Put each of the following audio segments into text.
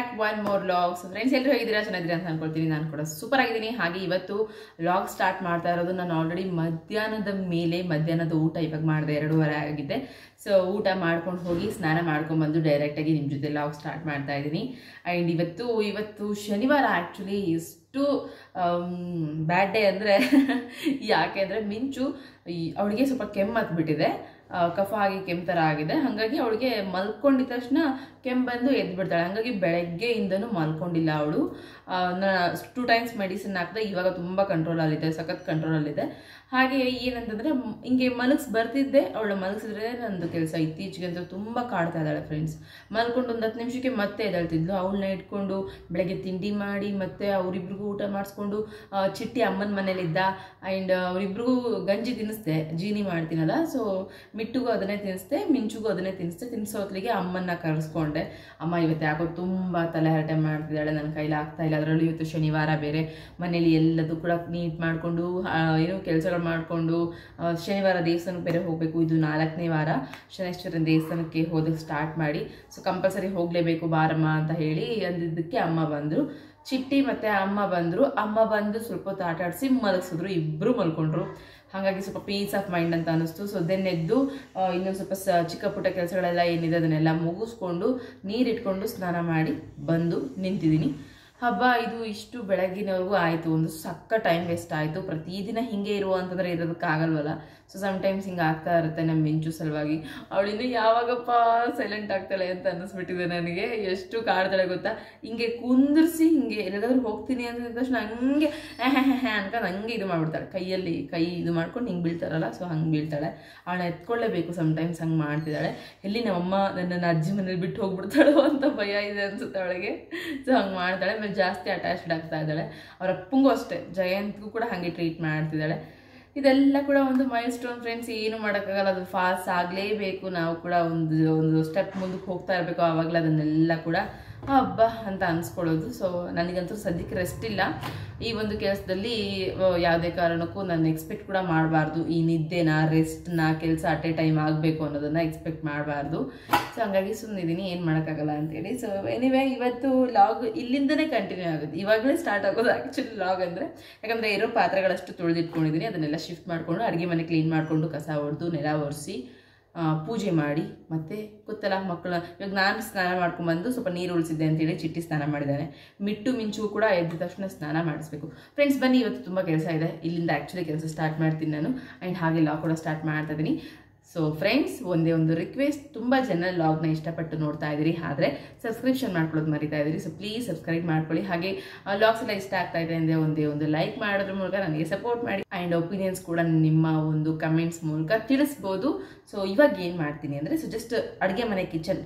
Back one more vlogs. Friends ಎಲ್ಲರೂ ಹೇಗಿದ್ದೀರಾ, ಚೆನ್ನಾಗಿದ್ದೀರಾ ಅಂತ ಅನ್ಕೊಳ್ತೀನಿ. ನಾನು ಕೂಡ ಸೂಪರ್ ಆಗಿದ್ದೀನಿ. ಹಾಗೆ ಇವತ್ತು ಲಾಗ್ ಸ್ಟಾರ್ಟ್ ಮಾಡ್ತಾ ಇರೋದು ನಾನು ಆಲ್ರೆಡಿ ಮಧ್ಯಾಹ್ನದ ಊಟ ಇವಾಗ ಮಾಡಿದೆ, 2:30 ಆಗಿದೆ. ಸೊ ಊಟ ಮಾಡ್ಕೊಂಡು ಹೋಗಿ ಸ್ನಾನ ಮಾಡ್ಕೊಂಡ್ಬಂದು ಡೈರೆಕ್ಟಾಗಿ ನಿಮ್ಮ ಜೊತೆ ಲಾಗ್ ಸ್ಟಾರ್ಟ್ ಮಾಡ್ತಾ ಇದ್ದೀನಿ. ಆ್ಯಂಡ್ ಇವತ್ತು ಶನಿವಾರ. ಆ್ಯಕ್ಚುಲಿ ಎಷ್ಟು ಬ್ಯಾಡ್ ಡೇ ಅಂದರೆ ಯಾಕೆ ಅಂದರೆ ಮಿಂಚು ಅವಳಿಗೆ ಸ್ವಲ್ಪ ಕೆಮ್ಮು ಹತ್ಬಿಟ್ಟಿದೆ, ಕಫ ಆಗಿ ಕೆಮ್ಮು ಥರ ಆಗಿದೆ. ಹಾಗಾಗಿ ಅವಳಿಗೆ ಮಲ್ಕೊಂಡಿದ ತಕ್ಷಣ ಕೆಮ್ಮು ಬಂದು ಎದ್ದು ಬಿಡ್ತಾಳೆ. ಹಾಗಾಗಿ ಬೆಳಗ್ಗೆಯಿಂದನೂ ಮಲ್ಕೊಂಡಿಲ್ಲ ಅವಳು. 2 ಟೈಮ್ಸ್ ಮೆಡಿಸಿನ್ ಹಾಕಿದೆ. ಇವಾಗ ತುಂಬ ಕಂಟ್ರೋಲಲ್ಲಿದೆ, ಸಖತ್ ಕಂಟ್ರೋಲಲ್ಲಿದೆ. ಹಾಗೆ ಏನಂತಂದರೆ ಹಿಂಗೆ ಬರ್ತಿದ್ದೆ, ಅವಳು ಮಲಗಿಸಿದ್ರೆ ನಂದು ಕೆಲಸ. ಇತ್ತೀಚೆಗೆ ಅಂತ ತುಂಬ ಕಾಡ್ತಾ ಇದ್ದಾಳೆ ಫ್ರೆಂಡ್ಸ್. ಮಲ್ಕೊಂಡು ಒಂದು 10 ನಿಮಿಷಕ್ಕೆ ಮತ್ತೆ ಎದ್ದೇಳ್ತಿದ್ಲು. ಅವಳನ್ನ ಇಟ್ಕೊಂಡು ಬೆಳಗ್ಗೆ ತಿಂಡಿ ಮಾಡಿ ಮತ್ತೆ ಅವರಿಬ್ರಿಗೂ ಊಟ ಮಾಡಿಸ್ಕೊಂಡು, ಚಿಟ್ಟಿ ಅಮ್ಮನ ಮನೇಲಿದ್ದ. ಆ್ಯಂಡ್ ಅವರಿಬ್ರಿಗೂ ಗಂಜಿ ತಿನ್ನಿಸ್ದೆ, ಜೀನಿ ಮಾಡ್ತೀನಲ್ಲ. ಸೊ ಮಿಟ್ಟುಗೂ ಅದನ್ನೇ ತಿನ್ನಿಸ್ದೆ, ಮಿಂಚುಗೂ ಅದನ್ನೇ ತಿನ್ನಿಸ್ದೆ. ತಿನ್ನಿಸೋತ್ಲಿಗೆ ಅಮ್ಮನ್ನ ಕರೆಸ್ಕೊಂಡೆ. ಅಮ್ಮ ಇವತ್ತು ಯಾಕೋ ತುಂಬ ತಲೆಹರಟೆ ಮಾಡ್ತಿದ್ದಾಳೆ, ನನ್ನ ಕೈಲಿ ಆಗ್ತಾ ಇಲ್ಲ. ಅದರಲ್ಲೂ ಇವತ್ತು ಶನಿವಾರ ಬೇರೆ, ಮನೇಲಿ ಎಲ್ಲದೂ ಕೂಡ ನೀಟ್ ಮಾಡಿಕೊಂಡು ಏನೋ ಕೆಲಸಗಳು ಮಾಡಿಕೊಂಡು, ಶನಿವಾರ ದೇವಸ್ಥಾನಕ್ಕೆ ಬೇರೆ ಹೋಗಬೇಕು. ಇದು 4ನೇ ವಾರ ಶನೇಶ್ವರನ ದೇವಸ್ಥಾನಕ್ಕೆ ಹೋದಕ್ಕೆ ಸ್ಟಾರ್ಟ್ ಮಾಡಿ. ಸೊ ಕಂಪಲ್ಸರಿ ಹೋಗಲೇಬೇಕು ಬಾರಮ್ಮ ಅಂತ ಹೇಳಿ ಅಂದಿದ್ದಕ್ಕೆ ಅಮ್ಮ ಬಂದರು. ಚಿಟ್ಟಿ ಮತ್ತು ಅಮ್ಮ ಬಂದರು. ಅಮ್ಮ ಬಂದು ಸ್ವಲ್ಪ ಹೊತ್ತು ಆಟ ಆಡಿಸಿ ಮಲಗಿಸಿದ್ರು. ಇಬ್ಬರು ಮಲ್ಕೊಂಡ್ರು. ಹಾಗಾಗಿ ಸ್ವಲ್ಪ ಪೀಸ್ ಆಫ್ ಮೈಂಡ್ ಅಂತ ಅನ್ನಿಸ್ತು. ಸೊ ಎದ್ದು ಇನ್ನೊಂದು ಸ್ವಲ್ಪ ಚಿಕ್ಕ ಪುಟ್ಟ ಕೆಲಸಗಳೆಲ್ಲ ಏನಿದೆ ಅದನ್ನೆಲ್ಲ ಮುಗಿಸ್ಕೊಂಡು ನೀರಿಟ್ಕೊಂಡು ಸ್ನಾನ ಮಾಡಿ ಬಂದು ನಿಂತಿದ್ದೀನಿ. ಹಬ್ಬ ಇದು ಇಷ್ಟು ಬೆಳಗ್ಗಿನವರೆಗೂ ಆಯಿತು. ಒಂದು ಸಕ್ಕ ಟೈಮ್ ವೇಸ್ಟ್ ಆಯಿತು. ಪ್ರತಿದಿನ ಹಿಂಗೆ ಅಂತಂದರೆ ಇರೋದಕ್ಕಾಗಲ್ವಲ್ಲ. ಸೊ ಸಮ್ಟೈಮ್ಸ್ ಹಿಂಗೆ ಆಗ್ತಾ ಇರುತ್ತೆ ನಮ್ಮ ಮಿಂಚು ಸಲುವಾಗಿ. ಅವಳಿಂದ ಯಾವಾಗಪ್ಪ ಸೈಲೆಂಟ್ ಆಗ್ತಾಳೆ ಅಂತ ಅನ್ನಿಸ್ಬಿಟ್ಟಿದೆ ನನಗೆ. ಎಷ್ಟು ಕಾಡ್ತಾಳೆ ಗೊತ್ತಾ, ಹಿಂಗೆ ಕುಂದಿರಿಸಿ ಹಿಂಗೆ ಎಲ್ಲಾದ್ರೂ ಹೋಗ್ತೀನಿ ಅಂದ ತಕ್ಷಣ ಹಂಗೆ ಅನ್ಕೊಂಡು ಹಂಗೆ ಇದು ಮಾಡ್ಬಿಡ್ತಾಳೆ. ಕೈ ಇದು ಮಾಡ್ಕೊಂಡು ಹಿಂಗೆ ಬೀಳ್ತಾರಲ್ಲ, ಸೊ ಹಂಗೆ ಬೀಳ್ತಾಳೆ. ಅವಳನ್ನ ಎತ್ಕೊಳ್ಳೇಬೇಕು. ಸಮ್ಟೈಮ್ಸ್ ಹಂಗೆ ಮಾಡ್ತಿದ್ದಾಳೆ. ಎಲ್ಲಿ ನಮ್ಮಮ್ಮ ನನ್ನ ಅಜ್ಜಿ ಮನೇಲಿ ಬಿಟ್ಟು ಹೋಗ್ಬಿಡ್ತಾಳೋ ಅಂತ ಭಯ ಇದೆ ಅನ್ಸುತ್ತೆ ಅವಳಿಗೆ. ಸೊ ಹಂಗೆ ಮಾಡ್ತಾಳೆ. ಆಮೇಲೆ ಜಾಸ್ತಿ ಅಟ್ಯಾಚ್ಡ್ ಆಗ್ತಾ ಇದ್ದಾಳೆ. ಅವ್ರ ಅಪ್ಪಂಗೂ ಅಷ್ಟೇ, ಜಯಂತ್ಗೂ ಕೂಡ ಹಾಗೆ ಟ್ರೀಟ್ ಮಾಡ್ತಿದ್ದಾಳೆ. ಇದೆಲ್ಲ ಕೂಡ ಒಂದು ಮೈಲ್ ಸ್ಟೋನ್ ಫ್ರೆಂಡ್ಸ್. ಏನು ಮಾಡೋಕ್ಕಾಗಲ್ಲ, ಅದು ಫಾಸ್ಟ್ ಆಗಲೇಬೇಕು. ನಾವು ಕೂಡ ಒಂದು ಸ್ಟೆಪ್ ಮುಂದಕ್ಕೆ ಹೋಗ್ತಾ ಇರಬೇಕು. ಆವಾಗಲೇ ಅದನ್ನೆಲ್ಲ ಕೂಡ ಹಬ್ಬ ಅಂತ ಅನ್ಸ್ಕೊಳ್ಳೋದು. ಸೊ ನನಗಂತೂ ಸದ್ಯಕ್ಕೆ ರೆಸ್ಟ್ ಇಲ್ಲ. ಈ ಒಂದು ಕೆಲಸದಲ್ಲಿ ಯಾವುದೇ ಕಾರಣಕ್ಕೂ ನಾನು ಎಕ್ಸ್ಪೆಕ್ಟ್ ಕೂಡ ಮಾಡಬಾರ್ದು. ಈ ನಿದ್ದೆನ, ರೆಸ್ಟ್ನ, ಕೆಲಸ ಅಟ್ ಎ ಟೈಮ್ ಆಗಬೇಕು ಅನ್ನೋದನ್ನು ಎಕ್ಸ್ಪೆಕ್ಟ್ ಮಾಡಬಾರ್ದು. ಸೊ ಹಂಗಾಗಿ ಸುಮ್ಮನಿದ್ದೀನಿ, ಏನು ಮಾಡೋಕ್ಕಾಗಲ್ಲ ಅಂತೇಳಿ. ಸೊ ಎನಿವೇ ಇವತ್ತು ಲಾಗ್ ಇಲ್ಲಿಂದನೇ ಕಂಟಿನ್ಯೂ ಆಗುತ್ತೆ. ಇವಾಗಲೇ ಸ್ಟಾರ್ಟ್ ಆಗೋದು ಆ್ಯಕ್ಚುಲಿ ಲಾಗ್ ಅಂದರೆ. ಯಾಕಂದರೆ ಇರೋ ಪಾತ್ರೆಗಳಷ್ಟು ತೊಳೆದಿಟ್ಕೊಂಡಿದ್ದೀನಿ. ಅದನ್ನೆಲ್ಲ ಶಿಫ್ಟ್ ಮಾಡಿಕೊಂಡು ಅಡುಗೆ ಮನೆ ಕ್ಲೀನ್ ಮಾಡಿಕೊಂಡು, ಕಸ ಹೊಡೆದು, ನೆಲ ಒರೆಸಿ, ಪೂಜೆ ಮಾಡಿ, ಮತ್ತು ಗೊತ್ತಲ್ಲ ಮಕ್ಕಳ. ಇವಾಗ ನಾನು ಸ್ನಾನ ಮಾಡ್ಕೊಂಡ್ಬಂದು ಸ್ವಲ್ಪ ನೀರು ಉಳಿಸಿದ್ದೆ ಅಂತೇಳಿ ಚಿಟ್ಟಿ ಸ್ನಾನ ಮಾಡಿದ್ದಾನೆ. ಮಿಂಚು ಕೂಡ ಎದ್ದ ತಕ್ಷಣ ಸ್ನಾನ ಮಾಡಿಸ್ಬೇಕು. ಫ್ರೆಂಡ್ಸ್ ಬನ್ನಿ, ಇವತ್ತು ತುಂಬ ಕೆಲಸ ಇದೆ. ಇಲ್ಲಿಂದ ಆ್ಯಕ್ಚುಲಿ ಕೆಲಸ ಸ್ಟಾರ್ಟ್ ಮಾಡ್ತೀನಿ ನಾನು. ಆ್ಯಂಡ್ ಹಾಗೆ ಲಾಗ್ ಕೂಡ ಸ್ಟಾರ್ಟ್ ಮಾಡ್ತಾ ಇದ್ದೀನಿ. ಸೊ ಫ್ರೆಂಡ್ಸ್, ಒಂದೇ ಒಂದು ರಿಕ್ವೆಸ್ಟ್. ತುಂಬ ಜನ ಲಾಗ್ನ ಇಷ್ಟಪಟ್ಟು ನೋಡ್ತಾ ಇದ್ದೀರಿ, ಆದರೆ ಸಬ್ಸ್ಕ್ರಿಪ್ಷನ್ ಮಾಡ್ಕೊಳ್ಳೋದು ಮರಿತಾ ಇದ್ದೀರಿ. ಸೊ ಪ್ಲೀಸ್ ಸಬ್ಸ್ಕ್ರೈಬ್ ಮಾಡ್ಕೊಳ್ಳಿ. ಹಾಗೆ ಲಾಗ್ಸ್ ಎಲ್ಲ ಇಷ್ಟ ಆಗ್ತಾ ಇದೆ ಅಂದರೆ ಒಂದೇ ಒಂದು ಲೈಕ್ ಮಾಡೋದ್ರ ಮೂಲಕ ನನಗೆ ಸಪೋರ್ಟ್ ಮಾಡಿ. ಆ್ಯಂಡ್ ಒಪಿನಿಯನ್ಸ್ ಕೂಡ ನಿಮ್ಮ ಒಂದು ಕಮೆಂಟ್ಸ್ ಮೂಲಕ ತಿಳಿಸ್ಬೋದು. ಸೊ ಇವಾಗ ಏನು ಮಾಡ್ತೀನಿ ಅಂದರೆ, ಸೊ ಜಸ್ಟ್ ಅಡುಗೆ ಮನೆ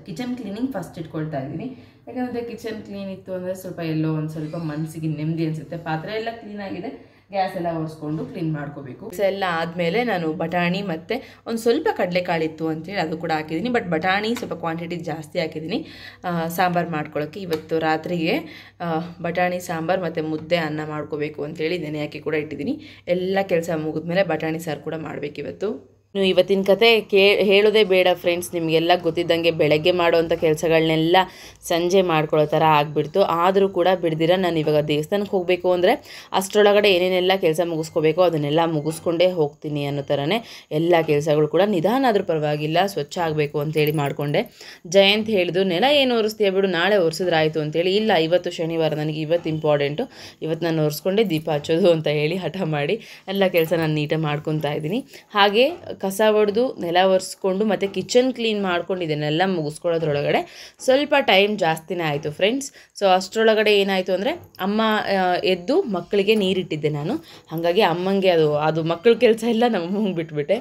ಕಿಚನ್ ಕ್ಲೀನಿಂಗ್ ಫಸ್ಟ್ ಇಟ್ಕೊಳ್ತಾ ಇದ್ದೀನಿ. ಯಾಕಂದರೆ ಕಿಚನ್ ಕ್ಲೀನ್ ಇತ್ತು ಅಂದರೆ ಸ್ವಲ್ಪ ಎಲ್ಲೋ ಒಂದು ಸ್ವಲ್ಪ ಮನಸ್ಸಿಗೆ ನೆಮ್ಮದಿ ಅನಿಸುತ್ತೆ. ಪಾತ್ರೆ ಎಲ್ಲ ಕ್ಲೀನಾಗಿದೆ, ಗ್ಯಾಸ್ ಎಲ್ಲ ಒರೆಸ್ಕೊಂಡು ಕ್ಲೀನ್ ಮಾಡ್ಕೋಬೇಕು. ಎಲ್ಲ ಆದಮೇಲೆ ನಾನು ಬಟಾಣಿ ಮತ್ತು ಒಂದು ಸ್ವಲ್ಪ ಕಡಲೆಕಾಳಿತ್ತು ಅಂತೇಳಿ ಅದು ಕೂಡ ಹಾಕಿದ್ದೀನಿ. ಬಟ್ ಬಟಾಣಿ ಸ್ವಲ್ಪ ಕ್ವಾಂಟಿಟಿ ಜಾಸ್ತಿ ಹಾಕಿದ್ದೀನಿ ಸಾಂಬಾರು ಮಾಡ್ಕೊಳ್ಳೋಕ್ಕೆ. ಇವತ್ತು ರಾತ್ರಿಗೆ ಬಟಾಣಿ ಸಾಂಬಾರು ಮತ್ತು ಮುದ್ದೆ ಅನ್ನ ಮಾಡ್ಕೋಬೇಕು ಅಂತೇಳಿ ನೆನೆ ಹಾಕಿ ಕೂಡ ಇಟ್ಟಿದ್ದೀನಿ. ಎಲ್ಲ ಕೆಲಸ ಮುಗಿದ್ಮೇಲೆ ಬಟಾಣಿ ಸಾರು ಕೂಡ ಮಾಡಬೇಕು ಇವತ್ತು. ಇವತ್ತಿನ ಕತೆ ಹೇಳೋದೇ ಬೇಡ ಫ್ರೆಂಡ್ಸ್. ನಿಮಗೆಲ್ಲ ಗೊತ್ತಿದ್ದಂಗೆ ಬೆಳಗ್ಗೆ ಮಾಡೋವಂಥ ಕೆಲಸಗಳನ್ನೆಲ್ಲ ಸಂಜೆ ಮಾಡ್ಕೊಳ್ಳೋ ಥರ ಆಗಿಬಿಡ್ತು. ಆದರೂ ಕೂಡ ಬಿಡ್ದಿರ ನಾನು ಇವಾಗ ದೇವಸ್ಥಾನಕ್ಕೆ ಹೋಗಬೇಕು ಅಂದರೆ ಅಷ್ಟರೊಳಗಡೆ ಏನೇನೆಲ್ಲ ಕೆಲಸ ಮುಗಿಸ್ಕೋಬೇಕೋ ಅದನ್ನೆಲ್ಲ ಮುಗಿಸ್ಕೊಂಡೇ ಹೋಗ್ತೀನಿ ಅನ್ನೋ ಥರನೇ ಎಲ್ಲ ಕೆಲಸಗಳು ಕೂಡ ನಿಧಾನ ಆದರೂ ಪರವಾಗಿಲ್ಲ, ಸ್ವಚ್ಛ ಆಗಬೇಕು ಅಂತೇಳಿ ಮಾಡಿಕೊಂಡೆ. ಜಯಂತ್ ಹೇಳಿದ್ರು, ನೆಲ ಏನು ಒರೆಸ್ತೀಯ ಬಿಡು, ನಾಳೆ ಒರೆಸಿದ್ರೆ ಆಯಿತು ಅಂತೇಳಿ. ಇಲ್ಲ, ಇವತ್ತು ಶನಿವಾರ, ನನಗೆ ಇವತ್ತು ಇಂಪಾರ್ಟೆಂಟು, ಇವತ್ತು ನಾನು ಒರೆಸ್ಕೊಂಡೆ ದೀಪ ಹಚ್ಚೋದು ಅಂತ ಹೇಳಿ ಹಠ ಮಾಡಿ ಎಲ್ಲ ಕೆಲಸ ನಾನು ನೀಟಾಗಿ ಮಾಡ್ಕೊತಾ ಇದ್ದೀನಿ. ಹಾಗೆ ಕಸ ಹೊಡೆದು, ನೆಲ ಒರೆಸ್ಕೊಂಡು ಮತ್ತು ಕಿಚನ್ ಕ್ಲೀನ್ ಮಾಡ್ಕೊಂಡು ಇದನ್ನೆಲ್ಲ ಮುಗಿಸ್ಕೊಳ್ಳೋದ್ರೊಳಗಡೆ ಸ್ವಲ್ಪ ಟೈಮ್ ಜಾಸ್ತಿನೇ ಆಯಿತು ಫ್ರೆಂಡ್ಸ್. ಸೊ ಅಷ್ಟರೊಳಗಡೆ ಏನಾಯಿತು ಅಂದರೆ, ಅಮ್ಮ ಎದ್ದು ಮಕ್ಕಳಿಗೆ ನೀರಿಟ್ಟಿದ್ದೆ ನಾನು. ಹಾಗಾಗಿ ಅಮ್ಮಂಗೆ ಅದು ಮಕ್ಕಳ ಕೆಲಸ ಎಲ್ಲ ನಮ್ಮಮ್ಮಂಗೆ ಬಿಟ್ಬಿಟ್ಟೆ.